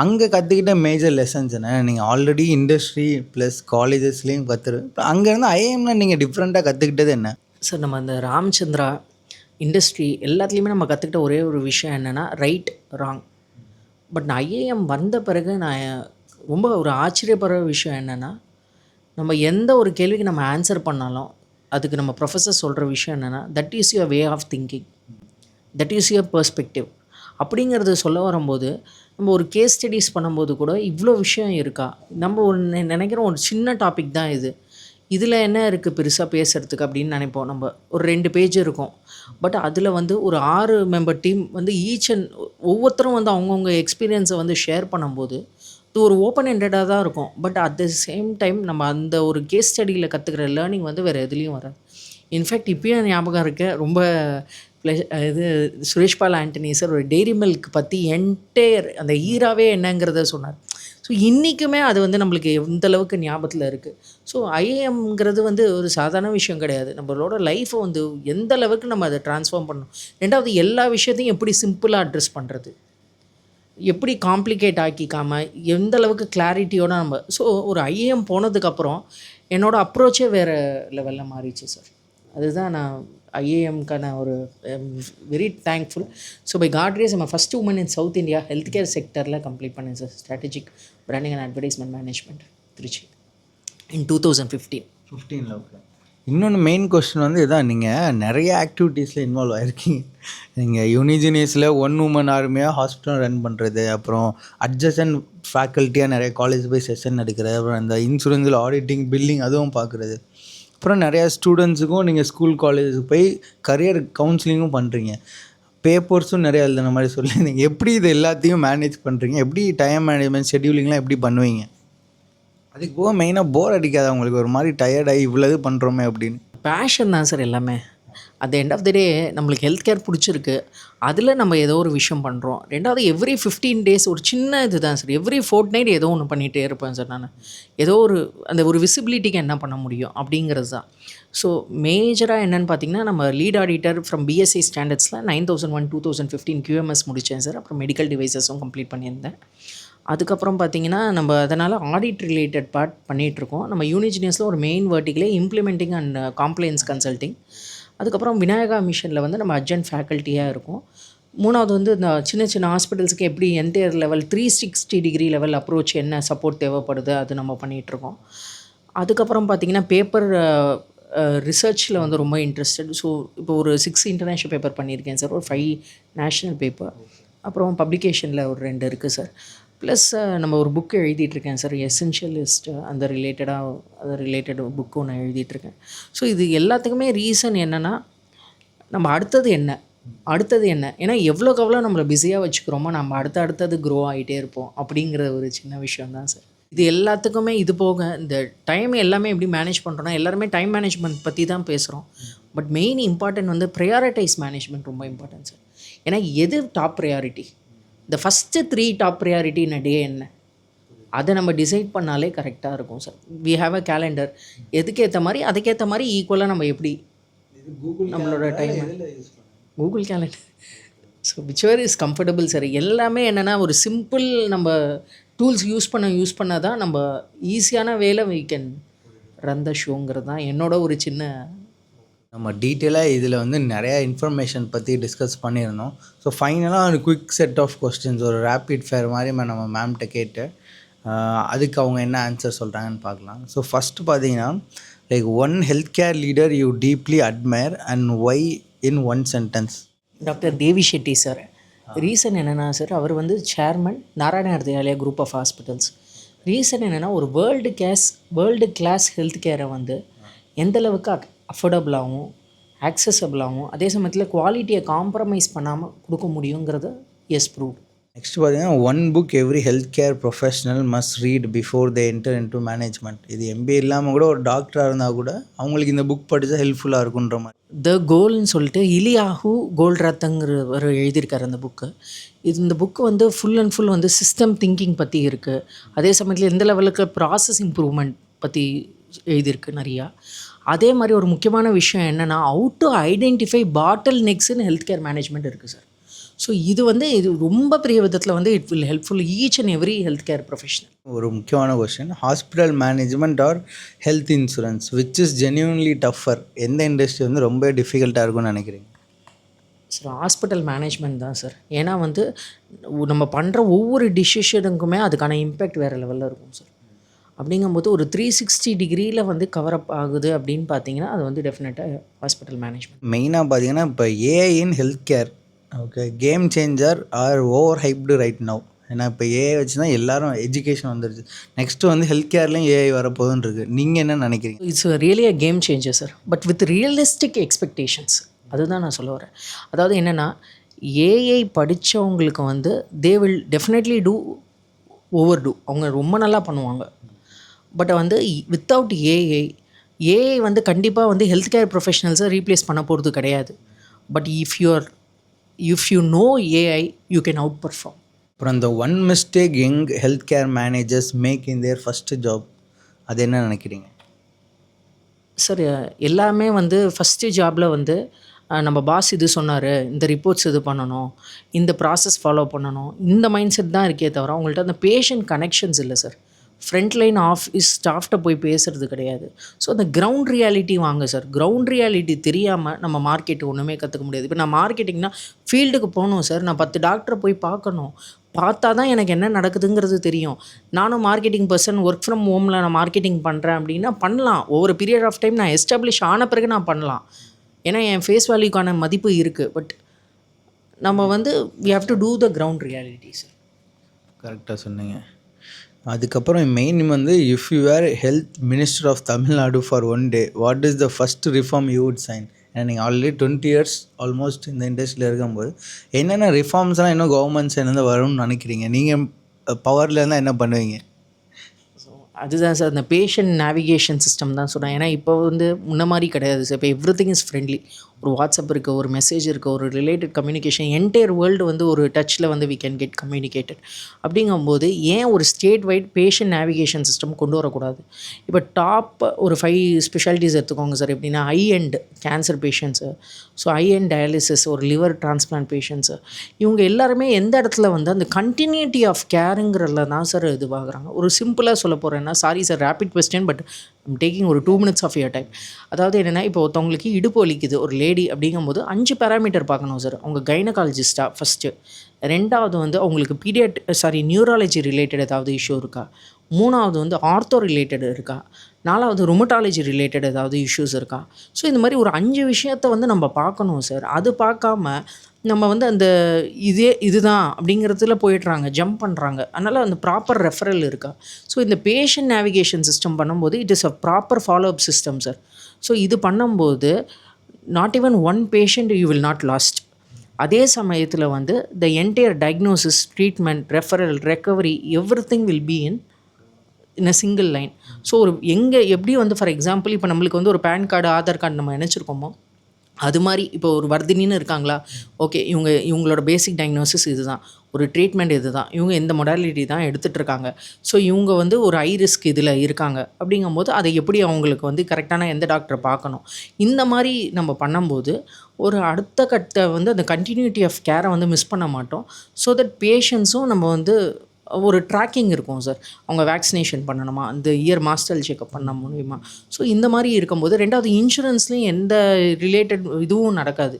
அங்கே கற்றுக்கிட்ட மேஜர் லெசன்ஸ் என்ன? நீங்கள் ஆல்ரெடி இண்டஸ்ட்ரி ப்ளஸ் காலேஜஸ்லேயும் அங்கேருந்து ஐஏஎம்ல நீங்கள் டிஃப்ரெண்ட்டாக கற்றுக்கிட்டது என்ன சார்? நம்ம அந்த ராமச்சந்திரா இண்டஸ்ட்ரி எல்லாத்துலேயுமே நம்ம கற்றுக்கிட்ட ஒரே ஒரு விஷயம் என்னென்னா ரைட் ராங். பட் நான் ஐஏஎம் வந்த பிறகு நான் ரொம்ப ஒரு ஆச்சரியப்படுற விஷயம் என்னென்னா, நம்ம எந்த ஒரு கேள்விக்கு நம்ம ஆன்சர் பண்ணாலும் அதுக்கு நம்ம ப்ரொஃபஸர் சொல்கிற விஷயம் என்னென்னா, that is your way of thinking, that is your perspective அப்படிங்கிறது சொல்ல வரும்போது, நம்ம ஒரு கேஸ் ஸ்டடீஸ் பண்ணும்போது கூட இவ்வளோ விஷயம் இருக்கா? நம்ம ஒரு நினைக்கிறோம் ஒரு சின்ன டாபிக் தான் இது, இதில் என்ன இருக்குது பெருசாக பேசுகிறதுக்கு அப்படின்னு நினைப்போம். நம்ம ஒரு 2 பேஜ் இருக்கும். பட் அதில் வந்து ஒரு 6 மெம்பர் டீம் வந்து ஒவ்வொருத்தரும் வந்து அவங்கவுங்க எக்ஸ்பீரியன்ஸை வந்து ஷேர் பண்ணும்போது இது ஒரு ஓப்பன் எண்டடாக தான் இருக்கும். But at the same time நம்ம அந்த ஒரு கேஸ் ஸ்டடியில் கற்றுக்கிற லேர்னிங் வந்து வேறு எதுலேயும் வராது. இன்ஃபேக்ட் இப்போயும் ஞாபகம் இருக்க ரொம்ப இது சுரேஷ்பால் ஆண்டனி சார் ஒரு டெய்ரி மில்க் பற்றி என்டையர் அந்த ஈராவே என்னங்கிறத சொன்னார். ஸோ இன்றைக்குமே அது வந்து நம்மளுக்கு எந்தளவுக்கு ஞாபகத்தில் இருக்குது. ஸோ ஐஏஎம்ங்கிறது வந்து ஒரு சாதாரண விஷயம் கிடையாது. நம்மளோட லைஃப்பை வந்து எந்த அளவுக்கு நம்ம அதை ட்ரான்ஸ்ஃபார்ம் பண்ணணும். ரெண்டாவது, எல்லா விஷயத்தையும் எப்படி சிம்பிளாக அட்ரெஸ் பண்ணுறது, எப்படி காம்ப்ளிகேட் ஆக்கிக்காமல் எந்த அளவுக்கு கிளாரிட்டியோடு நம்ம. ஸோ ஒரு ஐஏஎம் போனதுக்கப்புறம் என்னோடய அப்ரோச்சே வேறு லெவலில் மாறிச்சு சார். அதுதான் நான் ஐஏஎம்க்கான ஒரு very thankful. So by God grace நம்ம first woman in South India health care செக்டரில் கம்ப்ளீட் பண்ணேன் sir. Strategic branding and advertisement management Trichy in 2015. Okay. இன்னொன்று மெயின் கொஸ்டின் வந்து இதான், நீங்கள் நிறைய ஆக்டிவிட்டீஸில் இன்வால்வ் ஆகிருக்கீங்க. நீங்கள் யூனிஜினியஸில் 1 woman ஆர்மியாக ஹாஸ்பிட்டல் ரன் பண்ணுறது, அப்புறம் அட்ஜசன்ட் ஃபேக்கல்ட்டியாக நிறைய காலேஜ் போய் செஷன் எடுக்கிறது, அப்புறம் அந்த இன்சூரன்ஸில் ஆடிட்டிங் பில்லிங் அதுவும் பார்க்குறது, அப்புறம் நிறையா ஸ்டூடெண்ட்ஸுக்கும் நீங்கள் ஸ்கூல் காலேஜுக்கு போய் கரியர் கவுன்சிலிங்கும் பண்ணுறீங்க, பேப்பர்ஸும் நிறையா எழுதுன மாதிரி சொல்லி நீங்கள் எப்படி இது எல்லாத்தையும் மேனேஜ் பண்ணுறீங்க? எப்படி டைம் மேனேஜ்மெண்ட் ஷெட்யூலிங்லாம் எப்படி பண்ணுவீங்க? அதுக்கு போக மெயினாக போர் அடிக்காது உங்களுக்கு? ஒரு மாதிரி டயர்டாகி இவ்வளவு பண்ணுறோமே அப்படின்னு. பேஷன் தான் சார் எல்லாமே. At the end of the day நம்மளுக்கு ஹெல்த் கேர் பிடிச்சிருக்கு, அதில் நம்ம ஏதோ ஒரு விஷயம் பண்ணுறோம். ரெண்டாவது, எவ்ரி 15 days ஒரு சின்ன இது தான் சார். எவ்ரி fortnight ஏதோ ஒன்று பண்ணிகிட்டே இருப்பேன் சார் நான். ஏதோ ஒரு அந்த ஒரு விசிபிலிட்டிக்கு என்ன பண்ண முடியும் அப்படிங்கிறது தான். ஸோ மேஜராக என்னென்னு பார்த்தீங்கன்னா, நம்ம லீட் ஆடிட்டர் ஃப்ரம் பிஎஸ்சி ஸ்டாண்டர்ட்ஸில் 9001 2015 QMS முடித்தேன் சார். அப்புறம் மெடிக்கல் டிவைசஸும் கம்ப்ளீட் பண்ணியிருந்தேன். அதுக்கப்புறம் பார்த்திங்கன்னா நம்ம அதனால் ஆடிட் ரிலேட்டட் பார்ட் பண்ணிகிட்ருக்கோம். நம்ம யூனிஜினியஸில் ஒரு மெயின் வேர்ட்டிக்கலே இம்ப்ளிமெண்டிங் அண்ட் காம்ப்ளைன்ஸ் கன்சல்ட்டிங். அதுக்கப்புறம் விநாயகா மிஷனில் வந்து நம்ம அட்ஜன்ட் ஃபேக்கல்ட்டியாக இருக்கும். மூணாவது வந்து இந்த சின்ன சின்ன ஹாஸ்பிட்டல்ஸுக்கு எப்படி entire level 360 degree level approach என்ன சப்போர்ட் தேவைப்படுது அது நம்ம பண்ணிகிட்ருக்கோம். அதுக்கப்புறம் பார்த்திங்கன்னா பேப்பர் ரிசர்ச்சில் வந்து ரொம்ப இன்ட்ரெஸ்டட். ஸோ இப்போ ஒரு 6 இன்டர்நேஷ்னல் பேப்பர் பண்ணியிருக்கேன் சார், ஒரு 5 நேஷ்னல் பேப்பர், அப்புறம் பப்ளிகேஷனில் ஒரு 2 இருக்குது சார். ப்ளஸ் நம்ம ஒரு புக்கு எழுதிட்டுருக்கேன் சார், எசென்ஷியலிஸ்ட் அந்த ரிலேட்டட் புக்கு ஒன்று எழுதிட்டுருக்கேன். ஸோ இது எல்லாத்துக்குமே ரீசன் என்னென்னா, நம்ம அடுத்தது என்ன, அடுத்தது என்ன, ஏன்னா எவ்வளோக்கு எவ்வளோ நம்மளை பிஸியாக வச்சுக்கிறோமோ நம்ம அடுத்தது க்ரோ ஆகிட்டே இருப்போம் அப்படிங்கிற ஒரு சின்ன விஷயம் தான் சார். இது எல்லாத்துக்குமே இது போக இந்த டைம் எல்லாமே எப்படி மேனேஜ் பண்ணுறோன்னா, எல்லாருமே டைம் மேனேஜ்மெண்ட் பற்றி தான் பேசுகிறோம். பட் மெயின் இம்பார்ட்டன்ட் வந்து ப்ரையாரிட்டைஸ் மேனேஜ்மெண்ட் ரொம்ப இம்பார்ட்டன்ட் சார். ஏன்னா எது டாப் ப்ரையாரிட்டி, இந்த first 3 top priority in day என்ன, அதை நம்ம டிசைட் பண்ணாலே கரெக்டாக இருக்கும் sir. We have a calendar, அதுக்கேற்ற மாதிரி ஈக்குவலாக நம்ம எப்படி நம்மளோட time Google calendar, so whichever is comfortable sir. எல்லாமே என்னென்னா ஒரு சிம்பிள் நம்ம டூல்ஸ் யூஸ் பண்ண தான் நம்ம ஈஸியான வேலை we can ரன் த ஷோங்கிறது தான் என்னோட ஒரு சின்ன. நம்ம டீட்டெயிலாக இதில் வந்து நிறையா இன்ஃபர்மேஷன் பற்றி டிஸ்கஸ் பண்ணியிருந்தோம். ஸோ ஃபைனலாக ஒரு குயிக் செட் ஆஃப் கொஸ்டின்ஸ், ஒரு ரேப்பிட் ஃபயர் மாதிரி நம்ம மேம்கிட்ட கேட்டு அதுக்கு அவங்க என்ன ஆன்சர் சொல்கிறாங்கன்னு பார்க்கலாம். ஸோ ஃபஸ்ட்டு பார்த்தீங்கன்னா, like one health care leader you deeply admire and why in one sentence. Doctor Devi Shetty sir. Reason என்னென்னா சார், அவர் வந்து chairman Narayana Hrudayalaya group of hospitals. Reason என்னென்னா, ஒரு வேர்ல்டு கிளாஸ் ஹெல்த் கேரை வந்து எந்தளவுக்கு அஃபோர்டபுளாகவும் ஆக்சசபிளாகவும் அதே சமயத்தில் குவாலிட்டியை காம்ப்ரமைஸ் பண்ணாமல் கொடுக்க முடியுங்கிறத எஸ் ப்ரூவ். நெக்ஸ்ட் பார்த்தீங்கன்னா, one book every health care professional must read before they enter into management. இது எம்பிஏ இல்லாமல் கூட ஒரு டாக்டராக இருந்தால் கூட அவங்களுக்கு இந்த புக் படித்தா ஹெல்ப்ஃபுல்லாக இருக்குன்ற மாதிரி. த கோல்னு சொல்லிட்டு இலியாஹூ கோல்ட்ராத்தங்கிறவர் எழுதியிருக்கார் அந்த புக்கு. இந்த புக்கு வந்து ஃபுல் அண்ட் ஃபுல் வந்து சிஸ்டம் திங்கிங் பற்றி இருக்குது. அதே சமயத்தில் எந்த லெவலுக்கு ப்ராசஸ் இம்ப்ரூவ்மெண்ட் பற்றி எழுதியிருக்கு நிறையா. அதே மாதிரி ஒரு முக்கியமான விஷயம் என்னென்னா, how to identify bottle next in health care management இருக்குது சார். ஸோ இது ரொம்ப பெரிய விதத்தில் வந்து it will helpful each and every health care professional. ஒரு முக்கியமான question, hospital management R health insurance which is genuinely tougher? எந்த இண்டஸ்ட்ரி வந்து ரொம்ப டிஃபிகல்ட்டாக இருக்கும்னு நினைக்கிறீங்க? சார் ஹாஸ்பிட்டல் மேனேஜ்மெண்ட் தான் சார். ஏன்னா வந்து நம்ம பண்ணுற ஒவ்வொரு டிசிஷனுக்குமே அதுக்கான இம்பேக்ட் வேறு லெவலில் இருக்கும் சார். அப்படிங்கும்போது ஒரு 360 டிகிரியில் வந்து கவர் அப் ஆகுது அப்படின்னு பார்த்தீங்கன்னா, அது வந்து டெஃபினட்டாக ஹாஸ்பிட்டல் மேனேஜ்மெண்ட். மெயினாக பார்த்தீங்கன்னா, இப்போ AI in healthcare okay game changer or overhyped right now. ஏன்னா இப்போ ஏஐ வச்சு தான் எல்லாரும் எஜுகேஷன் வந்துருச்சு. நெக்ஸ்ட்டு வந்து ஹெல்த் கேர்லேயும் ஏஐ வரப்போகுதுன்னு இருக்குது. நீங்கள் என்ன நினைக்கிறீங்க? It's really a game changer sir, but with realistic expectations. அதுதான் நான் சொல்ல வரேன். அதாவது என்னென்னா, ஏஐ படித்தவங்களுக்கு வந்து they will definitely overdo, அவங்க ரொம்ப நல்லா பண்ணுவாங்க. பட் வந்து வித்தவுட் ஏஐ வந்து கண்டிப்பாக வந்து ஹெல்த் கேர் ப்ரொஃபஷனல்ஸை ரீப்ளேஸ் பண்ண போகிறது கிடையாது. But if you know AI you can outperform. அப்புறம் அந்த one mistake young healthcare managers make in their first job, அது என்ன நினைக்கிறீங்க? சார் எல்லாமே வந்து ஃபஸ்ட்டு ஜாபில் வந்து நம்ம பாஸ் இது சொன்னார், இந்த ரிப்போர்ட்ஸ் இது பண்ணணும், இந்த ப்ராசஸ் ஃபாலோ பண்ணணும், இந்த மைண்ட் செட் தான் இருக்கே தவிர அவங்கள்ட்ட அந்த பேஷண்ட் கனெக்ஷன்ஸ் இல்லை சார். ஃப்ரண்ட் லைன் ஆஃபீஸ் ஸ்டாஃப்ட்ட போய் பேசுகிறது கிடையாது. ஸோ அந்த கிரவுண்ட் ரியாலிட்டி வாங்க சார். கிரவுண்ட் ரியாலிட்டி தெரியாமல் நம்ம மார்க்கெட் ஒன்றுமே கற்றுக்க முடியாது. இப்போ நான் மார்க்கெட்டிங்னா ஃபீல்டுக்கு போகணும் சார், நான் 10 டாக்டரை போய் பார்க்கணும், பார்த்தா தான் எனக்கு என்ன நடக்குதுங்கிறது தெரியும். நானும் மார்க்கெட்டிங் பர்சன், ஒர்க் ஃப்ரம் ஹோமில் நான் மார்க்கெட்டிங் பண்ணுறேன் அப்படின்னா பண்ணலாம். ஒவ்வொரு பீரியட் ஆஃப் டைம் நான் எஸ்டாப்ளிஷ் ஆன பிறகு நான் பண்ணலாம். ஏன்னா என் ஃபேஸ் வேல்யூக்கான மதிப்பு இருக்குது. பட் நம்ம வந்து we have to do the ground reality sir. கரெக்டாக சொன்னீங்க. அதுக்கப்புறம் மெயின் வந்து, if you are health minister of Tamil Nadu for one day what is the first reform you would sign? ஏன்னா நீங்கள் ஆல்ரெடி 20 இயர்ஸ் ஆல்மோஸ்ட் இந்த இண்டஸ்ட்ரியில் இருக்கும்போது என்னென்ன ரிஃபார்ம்ஸ்லாம் இன்னும் கவர்மெண்ட் சைட்லேருந்து வரும்னு நினைக்கிறீங்க? நீங்கள் பவரில் இருந்தால் என்ன பண்ணுவீங்க? அதுதான் சார், இந்த பேஷண்ட் நேவிகேஷன் சிஸ்டம் தான் சொன்னேன். ஏன்னா இப்போ வந்து முன்ன மாதிரி கிடையாது சார். இப்போ எவ்ரிதிங் இஸ் ஃப்ரெண்ட்லி. ஒரு வாட்ஸ்அப் இருக்குது, ஒரு மெசேஜ் இருக்குது, ஒரு ரிலேட்டட் கம்யூனிகேஷன், என்டையர் வேர்ல்டு வந்து ஒரு டச்சில் வந்து வி கேன் கெட் கம்யூனிகேட்டட். அப்படிங்கும்போது ஏன் ஒரு statewide patient navigation system கொண்டு வரக்கூடாது? இப்போ டாப் ஒரு 5 ஸ்பெஷாலிட்டிஸ் எடுத்துக்கோங்க சார். எப்படின்னா high end cancer patients, so high end dialysis, ஒரு லிவர் டிரான்ஸ்பிளான்ட் பேஷண்ட்ஸு, இவங்க எல்லாருமே எந்த இடத்துல வந்து அந்த கண்டினியூட்டி ஆஃப் கேருங்கிறதுல தான் சார் இதுவாகிறாங்க. ஒரு சிம்பிளாக சொல்ல போகிறேன்னா, sorry sir rapid question, but I'm taking ஒரு 2 minutes ஆஃப் யுவர் டைம். அதாவது என்னென்னா, இப்போ ஒருத்தவங்களுக்கு இடுப்பு வலிக்குது ஒரு லேடி அப்படிங்கும்போது 5 பேராமீட்டர் பார்க்கணும் சார். அவங்க கைனகாலஜிஸ்ட்டாக ஃபஸ்ட்டு, ரெண்டாவது வந்து அவங்களுக்கு நியூராலஜி ரிலேட்டட் ஏதாவது இஷ்யூ இருக்கா, மூணாவது வந்து ஆர்த்தோ ரிலேட்டட் இருக்கா, நாலாவது ரொமட்டாலஜி ரிலேட்டட் ஏதாவது இஷ்யூஸ் இருக்கா. ஸோ இந்த மாதிரி ஒரு 5 விஷயத்தை வந்து நம்ம பார்க்கணும் சார். அது பார்க்காம நம்ம வந்து அந்த இதுதான் அப்படிங்கிறதுல போயிடுறாங்க, ஜம்ப் பண்ணுறாங்க. அதனால் அந்த ப்ராப்பர் ரெஃபரல் இருக்கா. ஸோ இந்த பேஷண்ட் நேவிகேஷன் சிஸ்டம் பண்ணும்போது it is a proper follow up system sir. So இது பண்ணும்போது not even one patient you will not last. அதே சமயத்தில் வந்து the entire diagnosis, treatment, referral, recovery everything will be in a single line. So ஒரு எப்படி வந்து for example இப்போ நம்மளுக்கு வந்து ஒரு பேன் கார்டு, ஆதார் கார்டு நம்ம நினச்சிருக்கோமோ, அது மாதிரி இப்போ ஒரு வர்தினின்னு இருக்காங்களா, ஓகே இவங்களோட பேசிக் டயக்னோசிஸ் இது தான், ஒரு ட்ரீட்மெண்ட் இது தான், இவங்க இந்த மொடாலிட்டி தான் எடுத்துகிட்ருக்காங்க. ஸோ இவங்க வந்து ஒரு ஹை ரிஸ்க் இதில் இருக்காங்க அப்படிங்கும்போது அதை எப்படி அவங்களுக்கு வந்து கரெக்டான எந்த டாக்டரை பார்க்கணும், இந்த மாதிரி நம்ம பண்ணும்போது ஒரு அடுத்த கட்ட வந்து அந்த கண்டினியூட்டி ஆஃப் கேரை வந்து மிஸ் பண்ண மாட்டோம். ஸோ தட் பேஷண்ட்ஸும் நம்ம வந்து ஒரு ட்ராக்கிங் இருக்கும் சார். அவங்க வேக்சினேஷன் பண்ணணுமா, இந்த இயர் மாஸ்டர் செக்அப் பண்ண முடியுமா. ஸோ இந்த மாதிரி இருக்கும்போது ரெண்டாவது இன்சூரன்ஸ்லேயும் எந்த ரிலேட்டட் இதுவும் நடக்காது.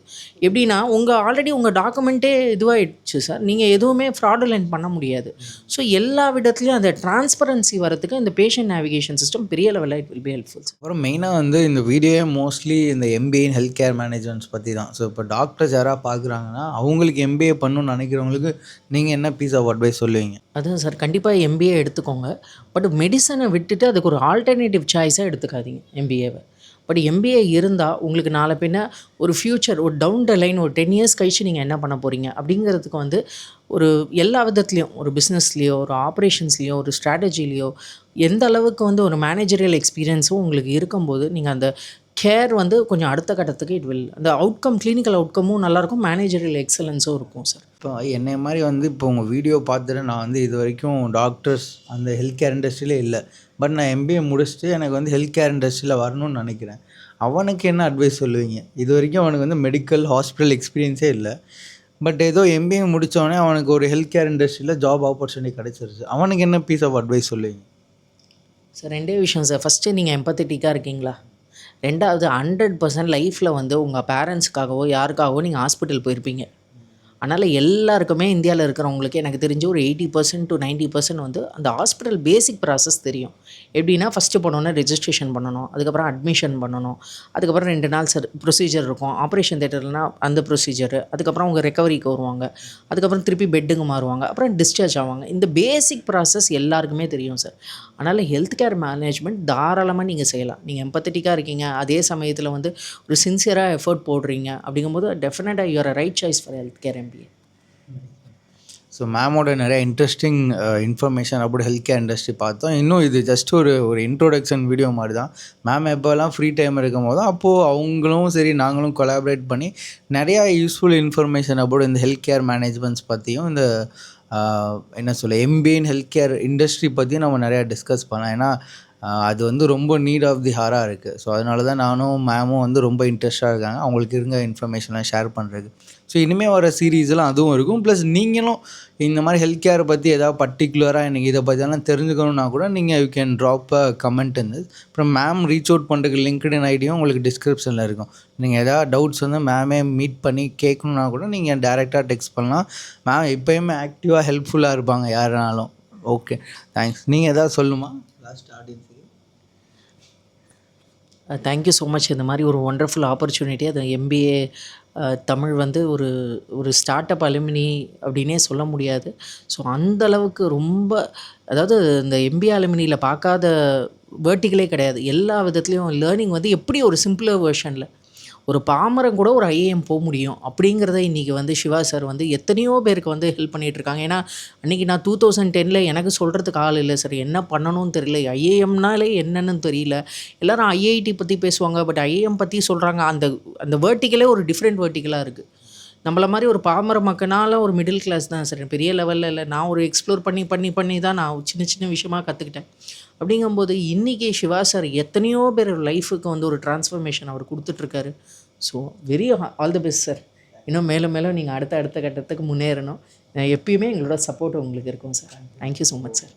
எப்படின்னா ஆல்ரெடி உங்கள் டாக்குமெண்ட்டே இதுவாகிடுச்சு சார், நீங்கள் எதுவுமே ஃப்ராடுலெண்ட் பண்ண முடியாது. ஸோ எல்லா விதத்துலையும் அந்த டிரான்ஸ்பரன்சி வரதுக்கு இந்த பேஷண்ட் நேவிகேஷன் சிஸ்டம் பெரிய லெவலில் இட் வில் பி ஹெல்ப்ஃபுல். அப்புறம் மெயினாக வந்து இந்த வீடியோவே மோஸ்ட்லி இந்த MBA in health care managements பற்றி தான். ஸோ இப்போ டாக்டர்ஸ் யாராவது பார்க்குறாங்கன்னா அவங்களுக்கு எம்பிஏ பண்ணணும்னு நினைக்கிறவங்களுக்கு நீங்கள் என்ன பீஸ் ஆஃப் அட்வைஸ் சொல்லுவீங்க? அதுவும் சார் கண்டிப்பாக எம்பிஏ எடுத்துக்கோங்க. பட் மெடிசனை விட்டுட்டு அதுக்கு ஒரு ஆல்டர்னேட்டிவ் சாய்ஸாக எடுத்துக்காதீங்க எம்பிஏவை. பட் எம்பிஏ இருந்தால் உங்களுக்கு நாளை பின்ன ஒரு ஃப்யூச்சர், ஒரு டவுன் த லைன், ஒரு 10 இயர்ஸ் கழிச்சு நீங்கள் என்ன பண்ண போகிறீங்க அப்படிங்கிறதுக்கு வந்து ஒரு எல்லா விதத்துலேயும், ஒரு பிஸ்னஸ்லேயோ, ஒரு ஆப்ரேஷன்ஸ்லேயோ, ஒரு ஸ்ட்ராட்டஜிலேயோ எந்த அளவுக்கு வந்து ஒரு மேனேஜரியல் எக்ஸ்பீரியன்ஸும் உங்களுக்கு இருக்கும்போது நீங்கள் அந்த கேர் வந்து கொஞ்சம் அடுத்த கட்டத்துக்கு அந்த அவுட்கம், கிளினிக்கல் அவுட்கமும் நல்லாயிருக்கும், மேனேஜரியல் எக்ஸலன்ஸும் இருக்கும் சார். இப்போ என்னை மாதிரி வந்து இப்போ உங்கள் வீடியோ பார்த்துட்டு நான் வந்து இது வரைக்கும் டாக்டர்ஸ் அந்த ஹெல்த் கேர் இண்டஸ்ட்ரியிலே இல்லை. பட் நான் எம்பிஏ முடிச்சுட்டு எனக்கு வந்து ஹெல்த் கேர் இண்டஸ்ட்ரியில் வரணும்னு நினைக்கிறேன். அவனுக்கு என்ன அட்வைஸ் சொல்லுவீங்க? இது வரைக்கும் அவனுக்கு வந்து மெடிக்கல் ஹாஸ்பிட்டல் எக்ஸ்பீரியன்ஸே இல்லை. பட் ஏதோ எம்பிஏ முடித்தோடனே அவனுக்கு ஒரு ஹெல்த் கேர் இண்டஸ்ட்ரியில் ஜாப் ஆப்பர்ச்சுனிட்டி கிடச்சிருச்சு. அவனுக்கு என்ன பீஸ் ஆஃப் அட்வைஸ் சொல்லுவீங்க? சார் ரெண்டே விஷயம் சார். ஃபஸ்ட்டு நீங்கள் எம்பத்தட்டிக்காக இருக்கீங்களா? ரெண்டாவது 100% லைஃப்பில் வந்து உங்கள் பேரண்ட்ஸுக்காகவோ யாருக்காகவோ நீங்கள் ஹாஸ்பிட்டல் போயிருப்பீங்க. அதனால் எல்லாருக்குமே இந்தியாவில் இருக்கிறவங்களுக்கு எனக்கு தெரிஞ்சு ஒரு 80% to 90% வந்து அந்த ஹாஸ்பிட்டல் பேசிக் ப்ராசஸ் தெரியும். எப்படின்னா ஃபஸ்ட்டு போனோன்னே ரெஜிஸ்ட்ரேஷன் பண்ணணும், அதுக்கப்புறம் அட்மிஷன் பண்ணணும், அதுக்கப்புறம் 2 நாள் ப்ரொசீஜர் இருக்கும், ஆப்ரேஷன் தேட்டர்னால் அந்த ப்ரொசீஜரு, அதுக்கப்புறம் அவங்க ரெக்கவரிக்கு வருவாங்க, அதுக்கப்புறம் திருப்பி பெட்டுங்க மாறுவாங்க, அப்புறம் டிஸ்சார்ஜ் ஆவாங்க. இந்த பேசிக் ப்ராசஸ் எல்லாருக்குமே தெரியும் சார். அதனால் ஹெல்த் கேர் மேனேஜ்மெண்ட் தாராளமாக நீங்கள் செய்யலாம். நீங்கள் எம்பத்தட்டிக்காக இருக்கீங்க, அதே சமயத்தில் வந்து ஒரு சின்சியராக எஃபர்ட் போடுறீங்க அப்படிங்கும்போது டெஃபினட்டாக you are a right choice for health care MBA. So மேமோட நிறைய இன்ட்ரெஸ்டிங் இன்ஃபர்மேஷன் அப்படி ஹெல்த் கேர் இண்டஸ்ட்ரி பார்த்தோம். இன்னும் இது ஜஸ்ட் ஒரு இன்ட்ரோடக்ஷன் வீடியோ மாதிரி தான். மேம் எப்போல்லாம் ஃப்ரீ டைம் இருக்கும் போது அப்போது அவங்களும் சரி நாங்களும் கொலாபரேட் பண்ணி நிறையா யூஸ்ஃபுல் இன்ஃபர்மேஷன் அப்படி இந்த ஹெல்த் கேர் மேனேஜ்மெண்ட்ஸ் பற்றியும் இந்த என்ன சொல்ல MBA in health care industry பற்றியும் நம்ம நிறையா டிஸ்கஸ் பண்ணலாம். ஏன்னா அது வந்து ரொம்ப நீட் ஆஃப் தி ஹாராக இருக்குது. ஸோ அதனால தான் நானும் மேமும் வந்து ரொம்ப இன்ட்ரெஸ்டாக இருக்காங்க அவங்களுக்கு இருந்த இன்ஃபர்மேஷன்லாம் ஷேர் பண்ணுறது. ஸோ இனிமேல் வர சீரீஸ்லாம் அதுவும் இருக்கும். ப்ளஸ் நீங்களும் இந்த மாதிரி ஹெல்த் கேரை பற்றி ஏதாவது பர்டிகுலராக எனக்கு இதை பற்றியெல்லாம் தெரிஞ்சுக்கணுன்னா கூட நீங்கள் you can drop a comment இருந்தது. அப்புறம் மேம் ரீச் அவுட் பண்ணுறதுக்கு லிங்க்டின் ஐடியும் உங்களுக்கு டிஸ்கிரிப்ஷனில் இருக்கும். நீங்கள் எதாவது டவுட்ஸ் வந்து மேமே மீட் பண்ணி கேட்கணுன்னா கூட நீங்கள் டேரெக்டாக டெக்ஸ்ட் பண்ணலாம். மேம் எப்போயுமே ஆக்டிவாக ஹெல்ப்ஃபுல்லாக இருப்பாங்க யாருனாலும். Okay, thanks. நீங்கள் எதாவது சொல்லுமா லாஸ்ட் ஆடியன்ஸுக்கு? Thank you so much. இந்த மாதிரி ஒரு ஒண்டர்ஃபுல் ஆப்பர்ச்சுனிட்டி. அது எம்பிஏ தமிழ் வந்து ஒரு ஸ்டார்ட் அப் அலுமினி அப்படின்னே சொல்ல முடியாது. ஸோ அந்தளவுக்கு ரொம்ப, அதாவது இந்த எம்பிஏ அலுமினியில் பார்க்காத வேர்ட்டிகளே கிடையாது. எல்லா விதத்துலேயும் லேர்னிங் வந்து எப்படி ஒரு சிம்பிளர் வெர்ஷனில் ஒரு பாமரன் கூட ஒரு ஐஏஎம் போக முடியும் அப்படிங்கிறத இன்றைக்கி வந்து சிவா சார் வந்து எத்தனையோ பேருக்கு வந்து ஹெல்ப் பண்ணிகிட்ருக்காங்க. ஏன்னா அன்றைக்கி நான் 2010 எனக்கு சொல்கிறதுக்கு ஆள் இல்லை சார், என்ன பண்ணணும்னு தெரியல, ஐஏஎம்னாலே என்னன்னு தெரியல. எல்லோரும் ஐஐடி பற்றி பேசுவாங்க, பட் ஐஏஎம் பற்றி சொல்கிறாங்க. அந்த வேர்ட்டிக்கலே ஒரு டிஃப்ரெண்ட் வேர்ட்டிக்கலாக இருக்குது. நம்மள மாதிரி ஒரு பாமர மக்கனால ஒரு மிடில் கிளாஸ் தான் சார், பெரிய லெவலில் இல்லை. நான் ஒரு எக்ஸ்ப்ளோர் பண்ணி தான் நான் சின்ன சின்ன விஷயமாக கற்றுக்கிட்டேன். அப்படிங்கும்போது இன்றைக்கி சிவா சார் எத்தனையோ பேர் லைஃபுக்கு வந்து ஒரு டிரான்ஸ்ஃபர்மேஷன் அவர் கொடுத்துட்ருக்காரு. So very all the best sir. இன்னும் மேலும் நீங்கள் அடுத்த கட்டத்துக்கு முன்னேறணும். எப்பயுமே எங்களோட சப்போர்ட் உங்களுக்கு இருக்கும் sir. Thank you so much sir.